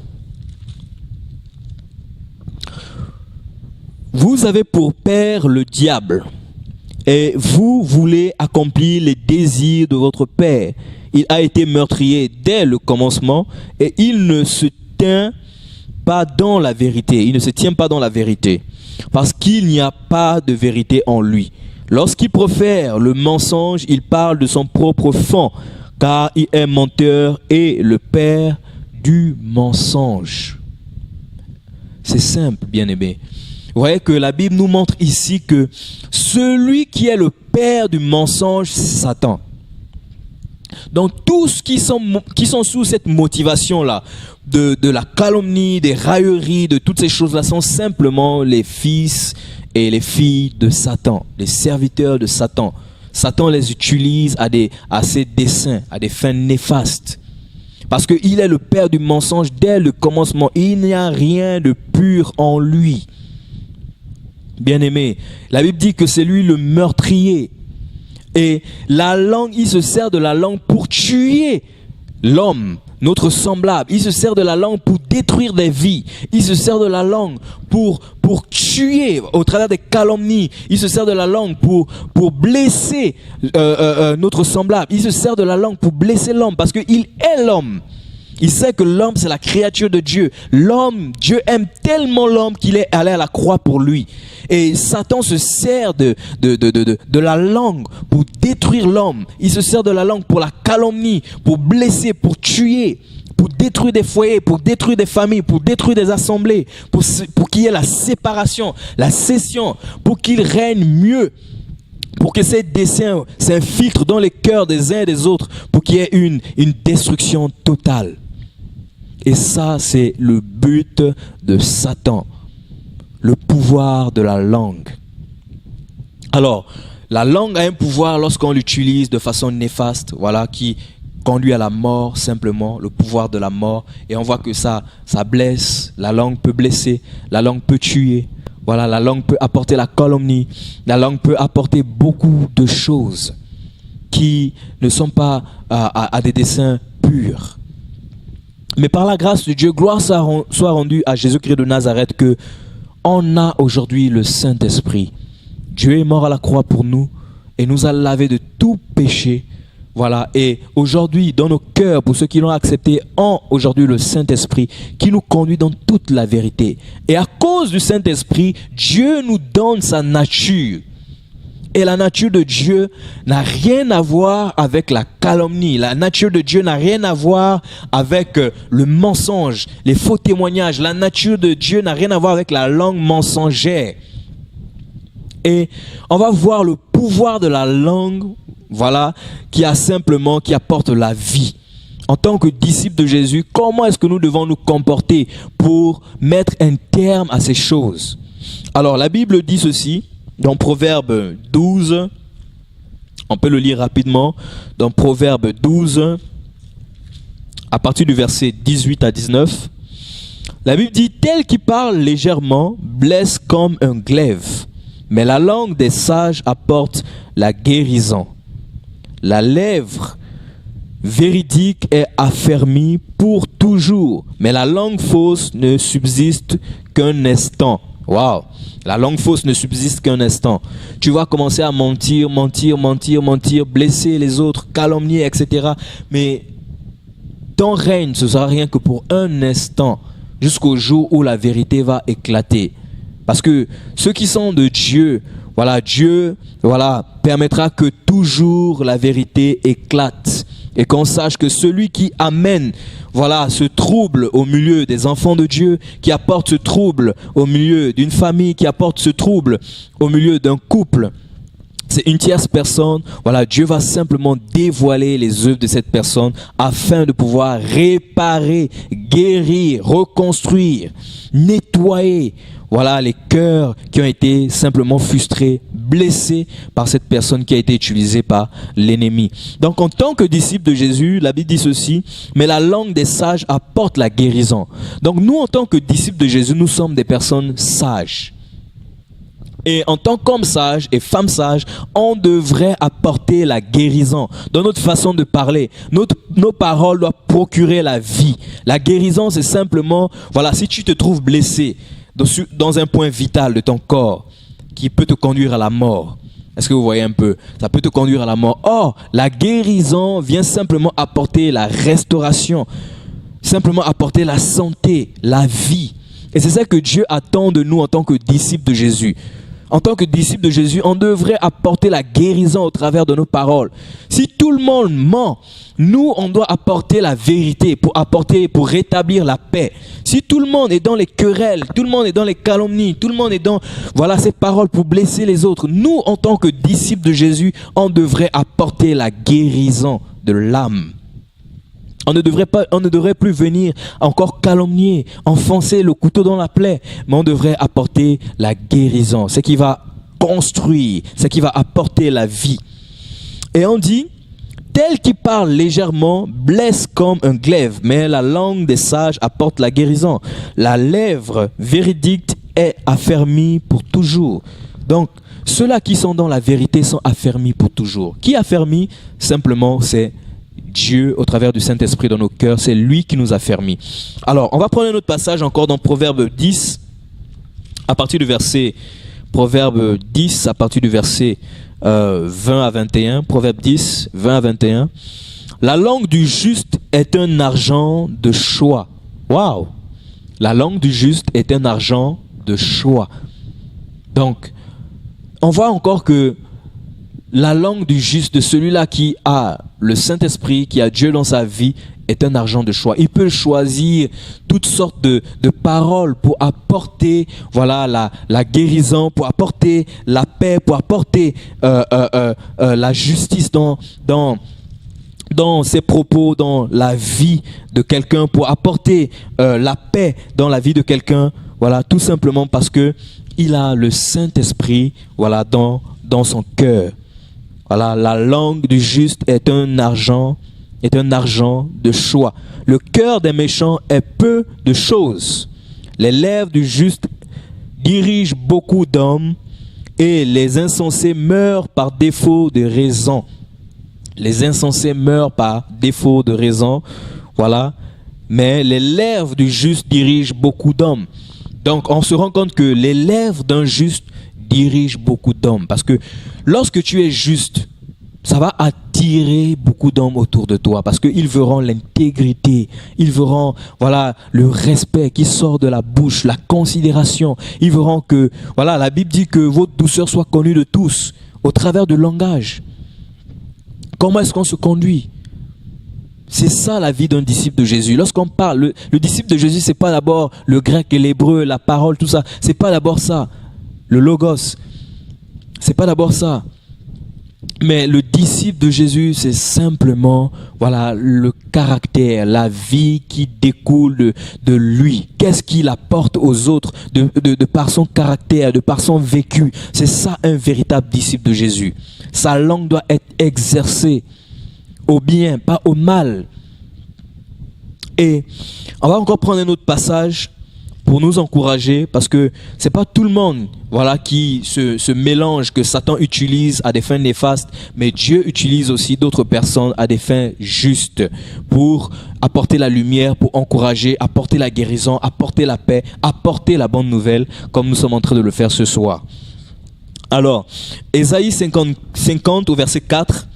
Vous avez pour père le diable, et vous voulez accomplir les désirs de votre père. Il a été meurtrier dès le commencement et il ne se tient pas dans la vérité. Il ne se tient pas dans la vérité. Parce qu'il n'y a pas de vérité en lui. Lorsqu'il profère le mensonge, il parle de son propre fond, car il est menteur et le père du mensonge. C'est simple, bien-aimé. Vous voyez que la Bible nous montre ici que celui qui est le père du mensonge, c'est Satan. Donc tous qui sont sous cette motivation-là, de la calomnie, des railleries, de toutes ces choses-là, sont simplement les fils et les filles de Satan, les serviteurs de Satan. Satan les utilise à ses desseins, à des fins néfastes. Parce qu'il est le père du mensonge dès le commencement. Il n'y a rien de pur en lui. Bien-aimé, la Bible dit que c'est lui le meurtrier. Et la langue, il se sert de la langue pour tuer l'homme, notre semblable. Il se sert de la langue pour détruire des vies. Il se sert de la langue pour tuer au travers des calomnies. Il se sert de la langue pour blesser notre semblable. Il se sert de la langue pour blesser l'homme parce qu'il est l'homme. Il sait que l'homme, c'est la créature de Dieu. L'homme, Dieu aime tellement l'homme qu'il est allé à la croix pour lui. Et Satan se sert de la langue pour détruire l'homme. Il se sert de la langue pour la calomnie, pour blesser, pour tuer, pour détruire des foyers, pour détruire des familles, pour détruire des assemblées, pour qu'il y ait la séparation, la scission, pour qu'il règne mieux. Pour que ces desseins s'infiltrent dans les cœurs des uns et des autres, pour qu'il y ait une destruction totale. Et ça, c'est le but de Satan, le pouvoir de la langue. Alors, la langue a un pouvoir lorsqu'on l'utilise de façon néfaste, voilà, qui conduit à la mort simplement, le pouvoir de la mort. Et on voit que ça blesse, la langue peut blesser, la langue peut tuer. Voilà, la langue peut apporter la calomnie, la langue peut apporter beaucoup de choses qui ne sont pas à des desseins purs. Mais par la grâce de Dieu, gloire soit rendue à Jésus-Christ de Nazareth que on a aujourd'hui le Saint-Esprit. Dieu est mort à la croix pour nous et nous a lavé de tout péché. Voilà, et aujourd'hui, dans nos cœurs, pour ceux qui l'ont accepté, ont aujourd'hui le Saint-Esprit qui nous conduit dans toute la vérité. Et à cause du Saint-Esprit, Dieu nous donne sa nature. Et la nature de Dieu n'a rien à voir avec la calomnie. La nature de Dieu n'a rien à voir avec le mensonge, les faux témoignages. La nature de Dieu n'a rien à voir avec la langue mensongère. Et on va voir le pouvoir de la langue, voilà, qui apporte la vie. En tant que disciples de Jésus, comment est-ce que nous devons nous comporter pour mettre un terme à ces choses? Alors, la Bible dit ceci, dans Proverbe 12, on peut le lire rapidement, dans Proverbe 12, à partir du verset 18 à 19, la Bible dit « Tel qui parle légèrement blesse comme un glaive, mais la langue des sages apporte la guérison. La lèvre véridique est affermie pour toujours, mais la langue fausse ne subsiste qu'un instant. » Waouh! La langue fausse ne subsiste qu'un instant. Tu vas commencer à mentir, blesser les autres, calomnier, etc. Mais ton règne, ce sera rien que pour un instant, jusqu'au jour où la vérité va éclater. Parce que ceux qui sont de Dieu, Dieu permettra que toujours la vérité éclate. Et qu'on sache que celui qui amène ce trouble au milieu des enfants de Dieu, qui apporte ce trouble au milieu d'une famille, qui apporte ce trouble au milieu d'un couple, c'est une tierce personne. Dieu va simplement dévoiler les œuvres de cette personne afin de pouvoir réparer, guérir, reconstruire, nettoyer les cœurs qui ont été simplement frustrés, blessés par cette personne qui a été utilisée par l'ennemi. Donc en tant que disciple de Jésus, la Bible dit ceci, mais la langue des sages apporte la guérison. Donc nous, en tant que disciples de Jésus, nous sommes des personnes sages. Et en tant qu'hommes sages et femmes sages, on devrait apporter la guérison dans notre façon de parler. Nos paroles doivent procurer la vie. La guérison, c'est simplement, si tu te trouves blessé dans un point vital de ton corps qui peut te conduire à la mort. Est-ce que vous voyez un peu? Ça peut te conduire à la mort. Or, la guérison vient simplement apporter la restauration. simplement apporter la santé, la vie. Et c'est ça que Dieu attend de nous en tant que disciples de Jésus. En tant que disciples de Jésus, on devrait apporter la guérison au travers de nos paroles. Si tout le monde ment, nous, on doit apporter la vérité pour rétablir la paix. Si tout le monde est dans les querelles, tout le monde est dans les calomnies, tout le monde est dans, ces paroles pour blesser les autres, nous, en tant que disciples de Jésus, on devrait apporter la guérison de l'âme. On ne devrait plus venir encore calomnier, enfoncer le couteau dans la plaie, mais on devrait apporter la guérison, ce qui va construire, ce qui va apporter la vie. Et on dit, tel qui parle légèrement blesse comme un glaive, mais la langue des sages apporte la guérison. La lèvre véridique est affermie pour toujours. Donc, ceux-là qui sont dans la vérité sont affermis pour toujours. Qui affermit? Simplement, c'est Dieu au travers du Saint-Esprit dans nos cœurs, c'est lui qui nous a affermis. Alors, on va prendre un autre passage encore dans Proverbe 10, à partir du verset 20 à 21, Proverbe 10, 20 à 21. La langue du juste est un argent de choix. Waouh! La langue du juste est un argent de choix. Donc, on voit encore que la langue du juste, de celui-là qui a le Saint-Esprit, qui a Dieu dans sa vie, est un argent de choix. Il peut choisir toutes sortes de paroles pour apporter la guérison, pour apporter la paix, pour apporter la justice dans ses propos, dans la vie de quelqu'un, pour apporter la paix dans la vie de quelqu'un. Voilà, tout simplement parce que il a le Saint-Esprit dans son cœur. Voilà, la langue du juste est un argent de choix. Le cœur des méchants est peu de choses. Les lèvres du juste dirigent beaucoup d'hommes et les insensés meurent par défaut de raison. Les insensés meurent par défaut de raison. Voilà. Mais les lèvres du juste dirigent beaucoup d'hommes. Donc, on se rend compte que les lèvres d'un juste dirige beaucoup d'hommes. Parce que lorsque tu es juste, ça va attirer beaucoup d'hommes autour de toi. Parce qu'ils verront l'intégrité. Ils verront le respect qui sort de la bouche, la considération. Ils verront que, la Bible dit que votre douceur soit connue de tous au travers du langage. Comment est-ce qu'on se conduit? C'est ça la vie d'un disciple de Jésus. Lorsqu'on parle, le disciple de Jésus, c'est pas d'abord le grec et l'hébreu, la parole, tout ça. C'est pas d'abord ça. Le logos, c'est pas d'abord ça. Mais le disciple de Jésus, c'est simplement le caractère, la vie qui découle de lui. Qu'est-ce qu'il apporte aux autres de par son caractère, de par son vécu. C'est ça un véritable disciple de Jésus. Sa langue doit être exercée au bien, pas au mal. Et on va encore prendre un autre passage pour nous encourager, parce que c'est pas tout le monde qui se mélange, que Satan utilise à des fins néfastes, mais Dieu utilise aussi d'autres personnes à des fins justes pour apporter la lumière, pour encourager, apporter la guérison, apporter la paix, apporter la bonne nouvelle, comme nous sommes en train de le faire ce soir. Alors, Ésaïe 50 au verset 4.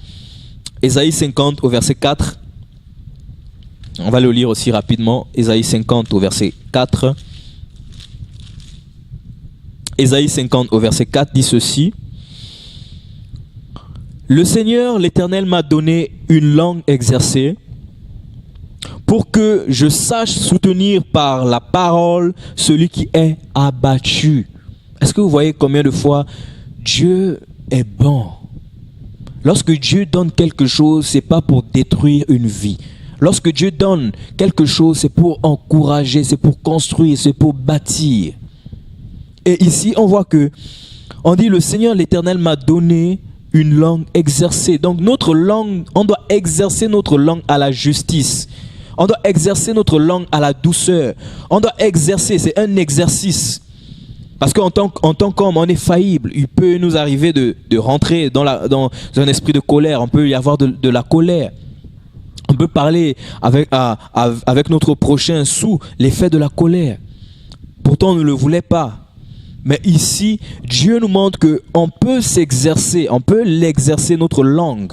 Ésaïe 50 au verset 4. On va le lire aussi rapidement. Ésaïe 50 au verset 4. Ésaïe 50 au verset 4 dit ceci. Le Seigneur, l'Éternel, m'a donné une langue exercée pour que je sache soutenir par la parole celui qui est abattu. Est-ce que vous voyez combien de fois Dieu est bon? Lorsque Dieu donne quelque chose, c'est pas pour détruire une vie. Lorsque Dieu donne quelque chose, c'est pour encourager, c'est pour construire, c'est pour bâtir. Et ici, on voit que, on dit, le Seigneur l'Éternel m'a donné une langue exercée. Donc notre langue, on doit exercer notre langue à la justice. On doit exercer notre langue à la douceur. On doit exercer, c'est un exercice. Parce qu'en tant qu'homme, on est faillible. Il peut nous arriver de rentrer dans un esprit de colère. On peut y avoir de la colère. On peut parler avec notre prochain sous l'effet de la colère. Pourtant, on ne le voulait pas. Mais ici, Dieu nous montre qu'on peut s'exercer, on peut l'exercer notre langue.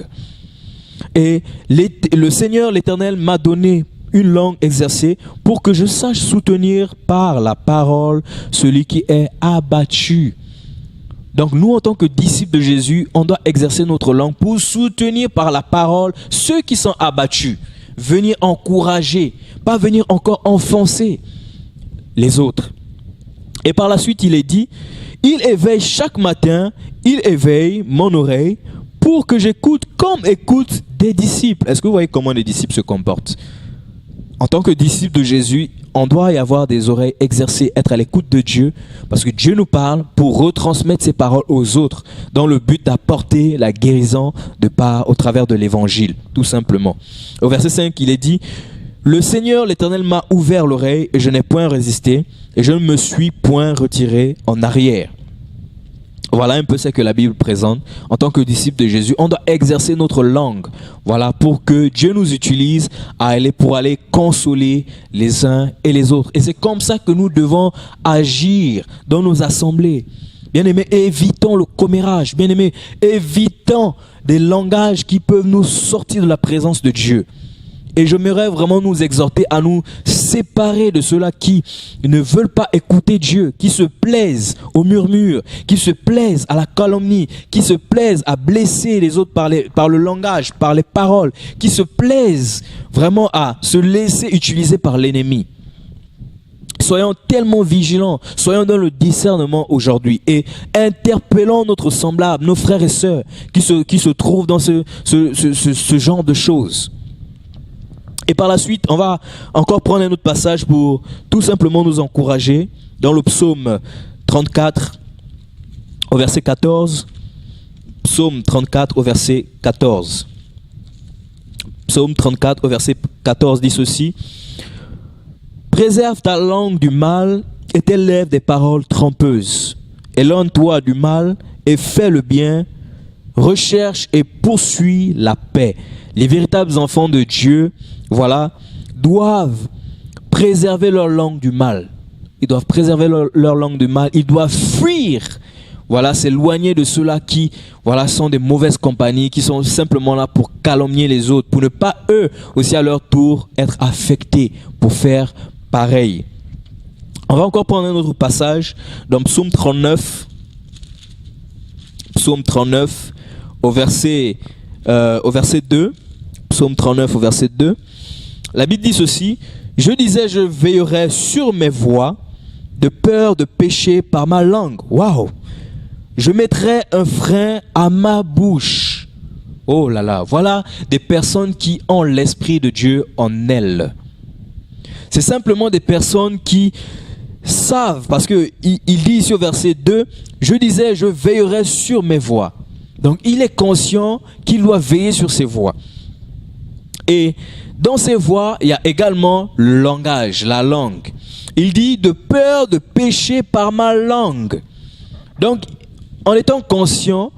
Et le Seigneur, l'Éternel, m'a donné une langue exercée, pour que je sache soutenir par la parole celui qui est abattu. Donc nous, en tant que disciples de Jésus, on doit exercer notre langue pour soutenir par la parole ceux qui sont abattus. Venir encourager, pas venir encore enfoncer les autres. Et par la suite, il est dit, il éveille chaque matin, il éveille mon oreille pour que j'écoute comme écoutent des disciples. Est-ce que vous voyez comment les disciples se comportent? En tant que disciples de Jésus, on doit y avoir des oreilles exercées, être à l'écoute de Dieu, parce que Dieu nous parle pour retransmettre ses paroles aux autres, dans le but d'apporter la guérison au travers de l'évangile, tout simplement. Au verset 5, il est dit, « Le Seigneur, l'Éternel, m'a ouvert l'oreille, et je n'ai point résisté, et je ne me suis point retiré en arrière. » Voilà un peu ce que la Bible présente. En tant que disciples de Jésus, on doit exercer notre langue. Voilà, pour que Dieu nous utilise pour aller consoler les uns et les autres. Et c'est comme ça que nous devons agir dans nos assemblées. Bien-aimés, évitons le commérage. Bien-aimés, évitons des langages qui peuvent nous sortir de la présence de Dieu. Et j'aimerais vraiment nous exhorter à nous séparer de ceux-là qui ne veulent pas écouter Dieu, qui se plaisent au murmure, qui se plaisent à la calomnie, qui se plaisent à blesser les autres par le langage, par les paroles, qui se plaisent vraiment à se laisser utiliser par l'ennemi. Soyons tellement vigilants, soyons dans le discernement aujourd'hui et interpellons notre semblable, nos frères et sœurs qui se trouvent dans ce genre de choses. Et par la suite, on va encore prendre un autre passage pour tout simplement nous encourager dans le psaume 34 au verset 14. Psaume 34 au verset 14. Psaume 34 au verset 14 dit ceci. « Préserve ta langue du mal et tes lèvres des paroles trompeuses. Éloigne-toi du mal et fais le bien. Recherche et poursuis la paix. » Les véritables enfants de Dieu, voilà, doivent préserver leur langue du mal. Ils doivent préserver leur langue du mal. Ils doivent fuir, voilà, s'éloigner de ceux-là qui, voilà, sont des mauvaises compagnies, qui sont simplement là pour calomnier les autres, pour ne pas eux aussi à leur tour être affectés pour faire pareil. On va encore prendre un autre passage dans Psaume 39. Psaume 39 au verset 2. Psaume 39 au verset 2. La Bible dit ceci. Je disais, je veillerai sur mes voies, de peur de pécher par ma langue. Waouh! Je mettrai un frein à ma bouche. Oh là là, voilà des personnes qui ont l'Esprit de Dieu en elles. C'est simplement des personnes qui savent, parce qu'il dit ici au verset 2, je disais, je veillerai sur mes voies. Donc il est conscient qu'il doit veiller sur ses voies. Et dans ses voies, il y a également le langage, la langue. Il dit de peur de pécher par ma langue. Donc, en étant conscient,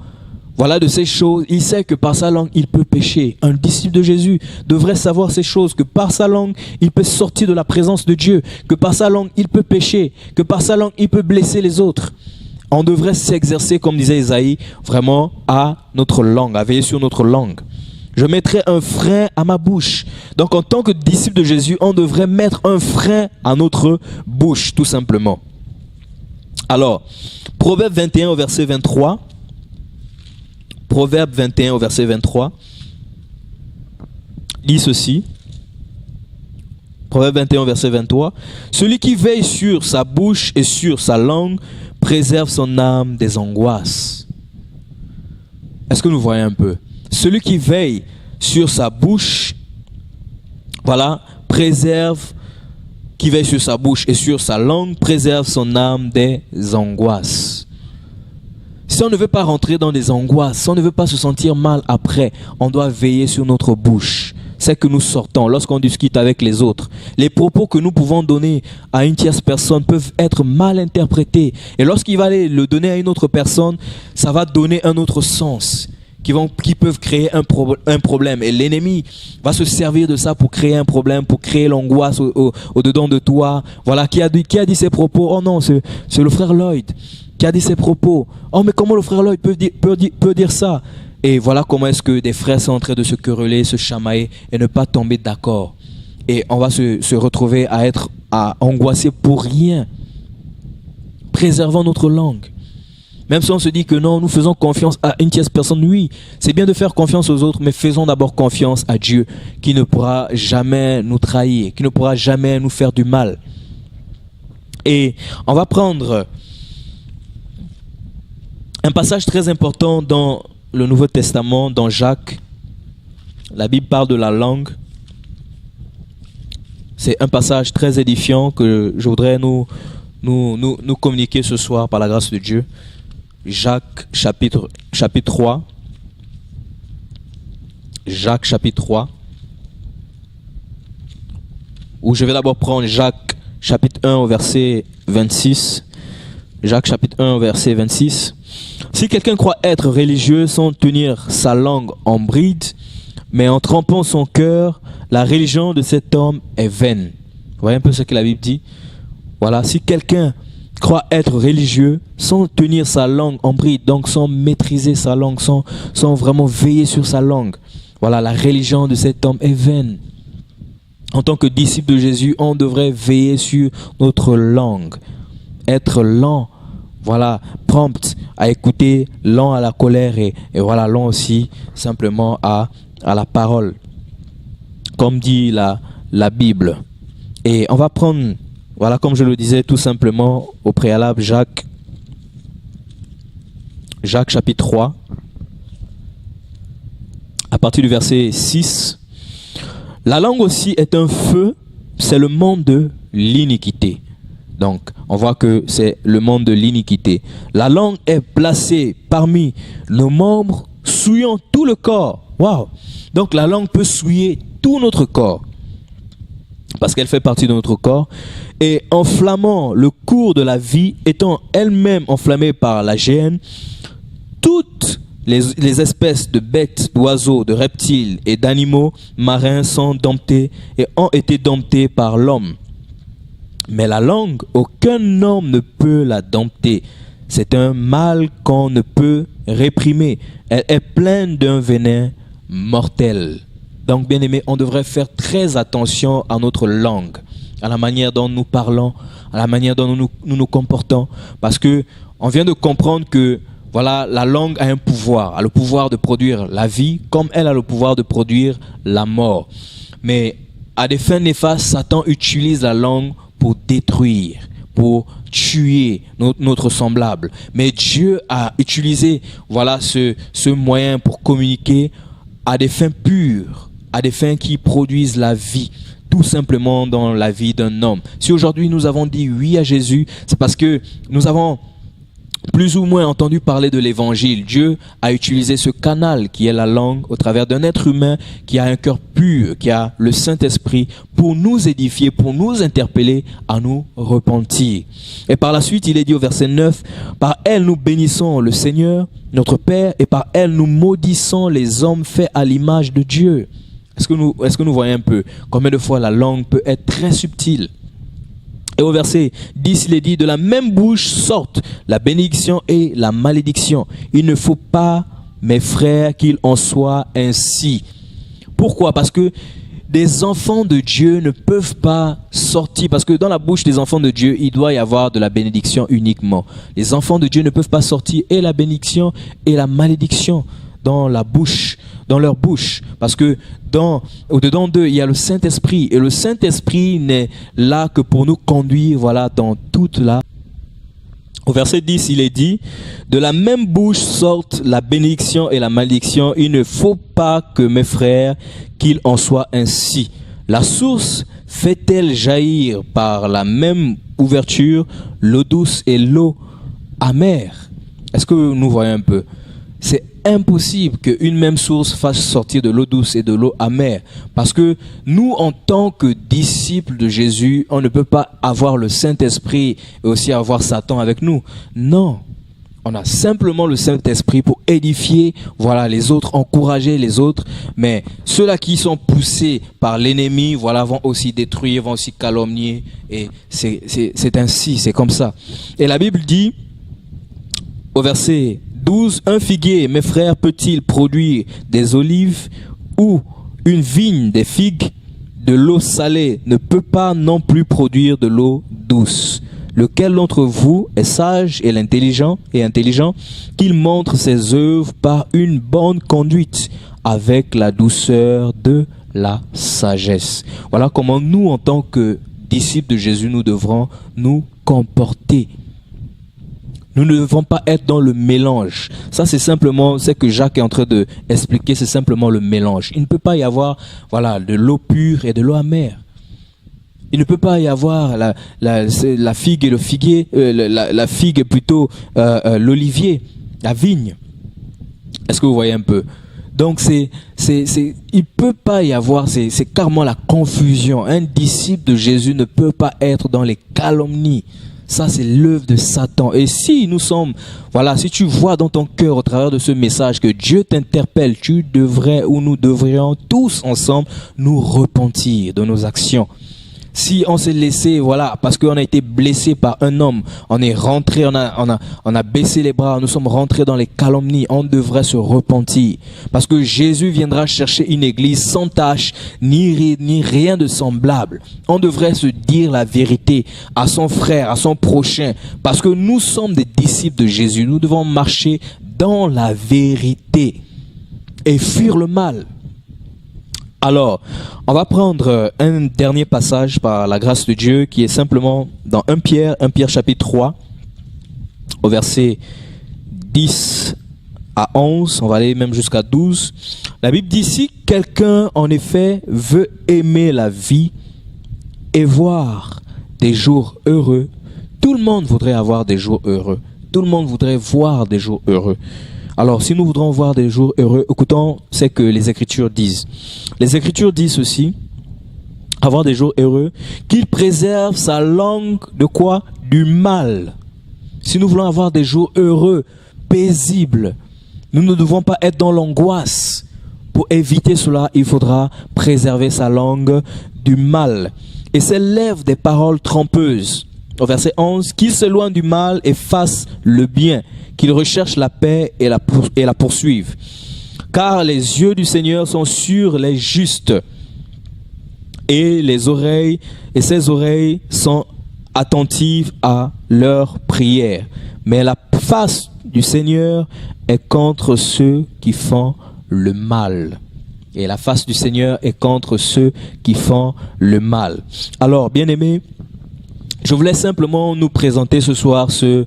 voilà, de ces choses, il sait que par sa langue, il peut pécher. Un disciple de Jésus devrait savoir ces choses, que par sa langue, il peut sortir de la présence de Dieu, que par sa langue, il peut pécher, que par sa langue, il peut blesser les autres. On devrait s'exercer, comme disait Isaïe, vraiment à notre langue, à veiller sur notre langue. Je mettrai un frein à ma bouche. Donc en tant que disciple de Jésus, on devrait mettre un frein à notre bouche, tout simplement. Alors, Proverbe 21 au verset 23. Proverbe 21 au verset 23. Dit ceci. Proverbe 21 au verset 23. Celui qui veille sur sa bouche et sur sa langue préserve son âme des angoisses. Est-ce que nous voyons un peu? Celui qui veille sur sa bouche, voilà, qui veille sur sa bouche et sur sa langue, préserve son âme des angoisses. Si on ne veut pas rentrer dans des angoisses, si on ne veut pas se sentir mal après, on doit veiller sur notre bouche. C'est que nous sortons lorsqu'on discute avec les autres. Les propos que nous pouvons donner à une tierce personne peuvent être mal interprétés. Et lorsqu'il va aller le donner à une autre personne, ça va donner un autre sens. Qui peuvent créer un problème. Et l'ennemi va se servir de ça pour créer un problème, pour créer l'angoisse au-dedans de toi. Voilà, qui a dit ces propos? Oh non, c'est le frère Lloyd qui a dit ces propos. Oh, mais comment le frère Lloyd peut dire ça? Et voilà comment est-ce que des frères sont en train de se quereller, se chamailler et ne pas tomber d'accord. Et on va se retrouver à angoisser pour rien. Préservons notre langue. Même si on se dit que non, nous faisons confiance à une tierce personne, oui, c'est bien de faire confiance aux autres, mais faisons d'abord confiance à Dieu, qui ne pourra jamais nous trahir, qui ne pourra jamais nous faire du mal. Et on va prendre un passage très important dans le Nouveau Testament, dans Jacques. La Bible parle de la langue. C'est un passage très édifiant que je voudrais nous communiquer ce soir par la grâce de Dieu. Jacques chapitre 3. Jacques chapitre 3. Où je vais d'abord prendre Jacques chapitre 1 au verset 26. Jacques chapitre 1 au verset 26. Si quelqu'un croit être religieux sans tenir sa langue en bride, mais en trempant son cœur, la religion de cet homme est vaine. Vous voyez un peu ce que la Bible dit? Voilà, si quelqu'un croit être religieux sans tenir sa langue en bride, donc sans maîtriser sa langue, sans vraiment veiller sur sa langue, voilà, la religion de cet homme est vaine. En tant que disciple de Jésus, on devrait veiller sur notre langue, être lent, voilà, prompt à écouter, lent à la colère et voilà, lent aussi simplement à la parole, comme dit la Bible. Et on va prendre, voilà, comme je le disais tout simplement au préalable, Jacques chapitre 3, à partir du verset 6. La langue aussi est un feu, c'est le monde de l'iniquité. Donc, on voit que c'est le monde de l'iniquité. La langue est placée parmi nos membres, souillant tout le corps. Waouh! Donc, la langue peut souiller tout notre corps, parce qu'elle fait partie de notre corps, et enflammant le cours de la vie, étant elle-même enflammée par la géhenne, toutes les espèces de bêtes, d'oiseaux, de reptiles et d'animaux marins sont domptés et ont été domptés par l'homme. Mais la langue, aucun homme ne peut la dompter. C'est un mal qu'on ne peut réprimer. Elle est pleine d'un venin mortel. Donc, bien aimé, on devrait faire très attention à notre langue, à la manière dont nous parlons, à la manière dont nous nous comportons. Parce que on vient de comprendre que voilà, la langue a un pouvoir, a le pouvoir de produire la vie, comme elle a le pouvoir de produire la mort. Mais à des fins néfastes, Satan utilise la langue pour détruire, pour tuer notre semblable. Mais Dieu a utilisé voilà, ce moyen pour communiquer à des fins pures, à des fins qui produisent la vie, tout simplement dans la vie d'un homme. Si aujourd'hui nous avons dit oui à Jésus, c'est parce que nous avons plus ou moins entendu parler de l'évangile. Dieu a utilisé ce canal qui est la langue au travers d'un être humain qui a un cœur pur, qui a le Saint-Esprit pour nous édifier, pour nous interpeller à nous repentir. Et par la suite, il est dit au verset 9, « Par elle nous bénissons le Seigneur, notre Père, et par elle nous maudissons les hommes faits à l'image de Dieu. » Est-ce que nous voyons un peu combien de fois la langue peut être très subtile? Et au verset 10, il est dit, de la même bouche sortent la bénédiction et la malédiction. Il ne faut pas, mes frères, qu'il en soit ainsi. Pourquoi? Parce que des enfants de Dieu ne peuvent pas sortir. Parce que dans la bouche des enfants de Dieu, il doit y avoir de la bénédiction uniquement. Les enfants de Dieu ne peuvent pas sortir et la bénédiction et la malédiction dans la bouche, dans leur bouche, parce que au-dedans d'eux, il y a le Saint-Esprit, et le Saint-Esprit n'est là que pour nous conduire, voilà, dans toute la... Au verset 10, il est dit, de la même bouche sortent la bénédiction et la malédiction, il ne faut pas que, mes frères, qu'il en soit ainsi. La source fait-elle jaillir par la même ouverture l'eau douce et l'eau amère? Est-ce que nous voyons un peu? C'est impossible qu'une même source fasse sortir de l'eau douce et de l'eau amère. Parce que nous, en tant que disciples de Jésus, on ne peut pas avoir le Saint-Esprit et aussi avoir Satan avec nous. Non. On a simplement le Saint-Esprit pour édifier, voilà, les autres, encourager les autres. Mais ceux-là qui sont poussés par l'ennemi, voilà, vont aussi détruire, vont aussi calomnier. Et c'est ainsi, c'est comme ça. Et la Bible dit, au verset 12, un figuier, mes frères, peut-il produire des olives ou une vigne des figues? de l'eau salée ne peut pas non plus produire de l'eau douce. Lequel d'entre vous est sage et intelligent, qu'il montre ses œuvres par une bonne conduite, avec la douceur de la sagesse. Voilà comment nous, en tant que disciples de Jésus, nous devrons nous comporter. Nous ne devons pas être dans le mélange. Ça, c'est simplement ce que Jacques est en train d'expliquer, c'est simplement le mélange. Il ne peut pas y avoir de l'eau pure et de l'eau amère. Il ne peut pas y avoir la figue et le figuier, la figue plutôt l'olivier, la vigne. Est-ce que vous voyez un peu? Donc, il ne peut pas y avoir, c'est carrément la confusion. Un disciple de Jésus ne peut pas être dans les calomnies. Ça, c'est l'œuvre de Satan. Et si nous sommes, si tu vois dans ton cœur au travers de ce message que Dieu t'interpelle, tu devrais ou nous devrions tous ensemble nous repentir de nos actions. Si on s'est laissé, parce qu'on a été blessé par un homme, on est rentré, on a baissé les bras, nous sommes rentrés dans les calomnies, on devrait se repentir. Parce que Jésus viendra chercher une église sans tache, ni rien de semblable. On devrait se dire la vérité à son frère, à son prochain. Parce que nous sommes des disciples de Jésus, nous devons marcher dans la vérité et fuir le mal. Alors, on va prendre un dernier passage par la grâce de Dieu qui est simplement dans 1 Pierre chapitre 3, au verset 10 à 11, on va aller même jusqu'à 12. La Bible dit, si quelqu'un en effet veut aimer la vie et voir des jours heureux, tout le monde voudrait avoir des jours heureux. Tout le monde voudrait voir des jours heureux. Alors, si nous voudrons voir des jours heureux, écoutons ce que les Écritures disent. Les Écritures disent aussi, avoir des jours heureux, qu'il préserve sa langue de quoi? Du mal. Si nous voulons avoir des jours heureux, paisibles, nous ne devons pas être dans l'angoisse. Pour éviter cela, il faudra préserver sa langue du mal. Et s'élève des paroles trompeuses. Au verset 11, qu'il s'éloigne du mal et fasse le bien, qu'il recherche la paix et la poursuive. Car les yeux du Seigneur sont sur les justes et ses oreilles sont attentives à leurs prières. Mais la face du Seigneur est contre ceux qui font le mal. Et la face du Seigneur est contre ceux qui font le mal. Alors, bien-aimés, je voulais simplement nous présenter ce soir ce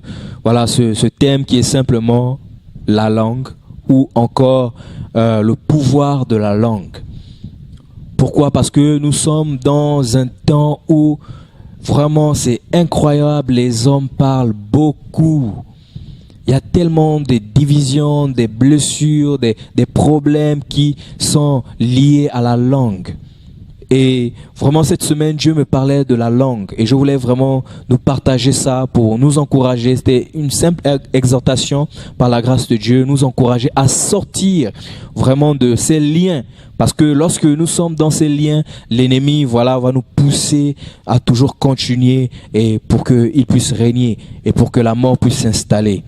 thème qui est simplement la langue ou encore le pouvoir de la langue. Pourquoi? Parce que nous sommes dans un temps où vraiment c'est incroyable, les hommes parlent beaucoup. Il y a tellement de divisions, des blessures, des problèmes qui sont liés à la langue. Et vraiment cette semaine, Dieu me parlait de la langue et je voulais vraiment nous partager ça pour nous encourager. C'était une simple exhortation par la grâce de Dieu, nous encourager à sortir vraiment de ces liens. Parce que lorsque nous sommes dans ces liens, l'ennemi va nous pousser à toujours continuer et pour qu'il puisse régner et pour que la mort puisse s'installer.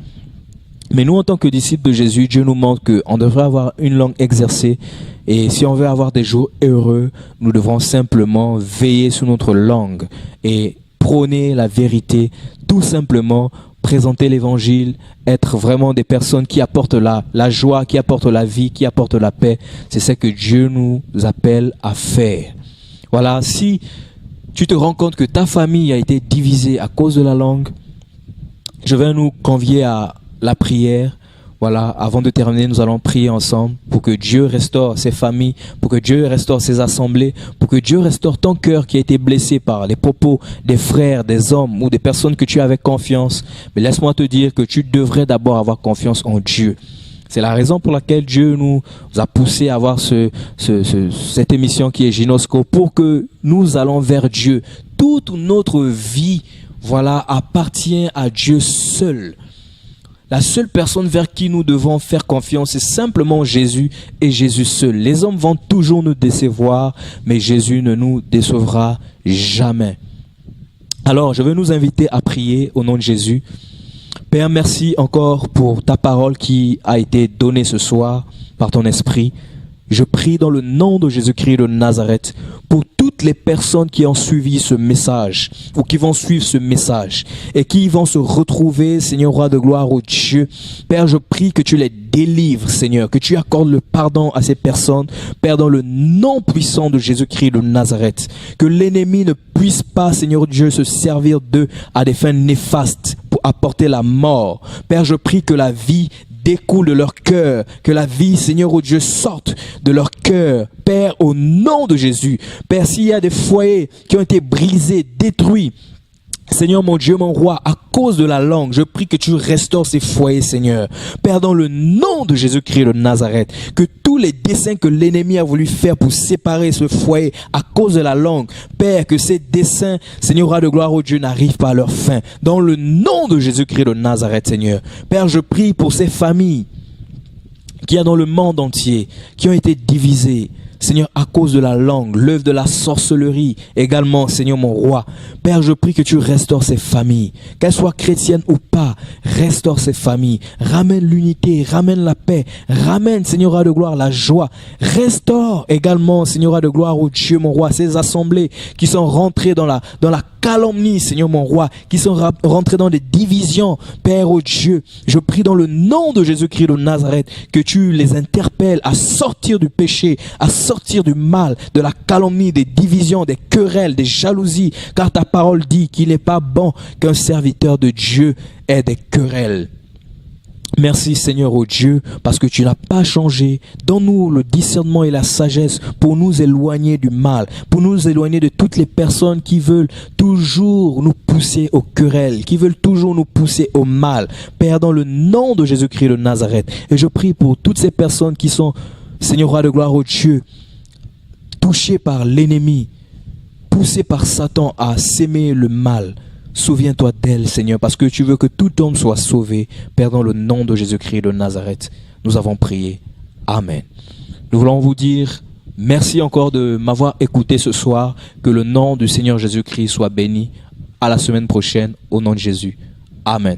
Mais nous, en tant que disciples de Jésus, Dieu nous montre qu'on devrait avoir une langue exercée. Et si on veut avoir des jours heureux, nous devrons simplement veiller sur notre langue et prôner la vérité, tout simplement présenter l'évangile, être vraiment des personnes qui apportent la joie, qui apportent la vie, qui apportent la paix. C'est ce que Dieu nous appelle à faire. Voilà, si tu te rends compte que ta famille a été divisée à cause de la langue, je vais nous convier à la prière. Voilà, avant de terminer, nous allons prier ensemble pour que Dieu restaure ses familles, pour que Dieu restaure ses assemblées, pour que Dieu restaure ton cœur qui a été blessé par les propos des frères, des hommes ou des personnes que tu as avec confiance. Mais laisse-moi te dire que tu devrais d'abord avoir confiance en Dieu. C'est la raison pour laquelle Dieu nous a poussé à avoir cette émission qui est Gynosco, pour que nous allons vers Dieu. Toute notre vie, appartient à Dieu seul. La seule personne vers qui nous devons faire confiance, c'est simplement Jésus et Jésus seul. Les hommes vont toujours nous décevoir, mais Jésus ne nous décevra jamais. Alors, je vais nous inviter à prier au nom de Jésus. Père, merci encore pour ta parole qui a été donnée ce soir par ton esprit. Je prie dans le nom de Jésus-Christ de Nazareth pour toutes toutes les personnes qui ont suivi ce message ou qui vont suivre ce message et qui vont se retrouver, Seigneur roi de gloire, oh Dieu. Père, je prie que tu les délivres, Seigneur, que tu accordes le pardon à ces personnes, Père, dans le nom puissant de Jésus-Christ de Nazareth. Que l'ennemi ne puisse pas, Seigneur Dieu, se servir d'eux à des fins néfastes pour apporter la mort. Père, je prie que la vie découle de leur cœur, que la vie, Seigneur, oh Dieu, sorte de leur cœur. Père, au nom de Jésus. Père, s'il y a des foyers qui ont été brisés, détruits, Seigneur mon Dieu, mon roi, à cause de la langue, je prie que tu restaures ces foyers, Seigneur. Père, dans le nom de Jésus-Christ de Nazareth, que tous les desseins que l'ennemi a voulu faire pour séparer ce foyer à cause de la langue, Père, que ces desseins, Seigneur roi de gloire, oh Dieu, n'arrivent pas à leur fin. Dans le nom de Jésus-Christ de Nazareth, Seigneur. Père, je prie pour ces familles qui y a dans le monde entier, qui ont été divisées, Seigneur, à cause de la langue, l'œuvre de la sorcellerie, également, Seigneur mon roi. Père, je prie que tu restaures ces familles, qu'elles soient chrétiennes ou pas, restaure ces familles, ramène l'unité, ramène la paix, ramène, Seigneur roi de gloire, la joie, restaure également, Seigneur roi de gloire, oh Dieu mon roi, ces assemblées qui sont rentrées dans la calomnie, Seigneur mon roi, qui sont rentrés dans des divisions, Père, oh Dieu, je prie dans le nom de Jésus-Christ de Nazareth, que tu les interpelles à sortir du péché, à sortir du mal, de la calomnie, des divisions, des querelles, des jalousies, car ta parole dit qu'il n'est pas bon qu'un serviteur de Dieu ait des querelles. Merci Seigneur, oh Dieu, parce que tu n'as pas changé. Donne-nous le discernement et la sagesse pour nous éloigner du mal, pour nous éloigner de toutes les personnes qui veulent toujours nous pousser aux querelles, qui veulent toujours nous pousser au mal. Père, dans le nom de Jésus-Christ de Nazareth, et je prie pour toutes ces personnes qui sont, Seigneur roi de gloire, oh Dieu, touchées par l'ennemi, poussées par Satan à s'aimer le mal. Souviens-toi d'elle, Seigneur, parce que tu veux que tout homme soit sauvé. Père, dans le nom de Jésus-Christ de Nazareth, nous avons prié. Amen. Nous voulons vous dire merci encore de m'avoir écouté ce soir. Que le nom du Seigneur Jésus-Christ soit béni. À la semaine prochaine, au nom de Jésus. Amen.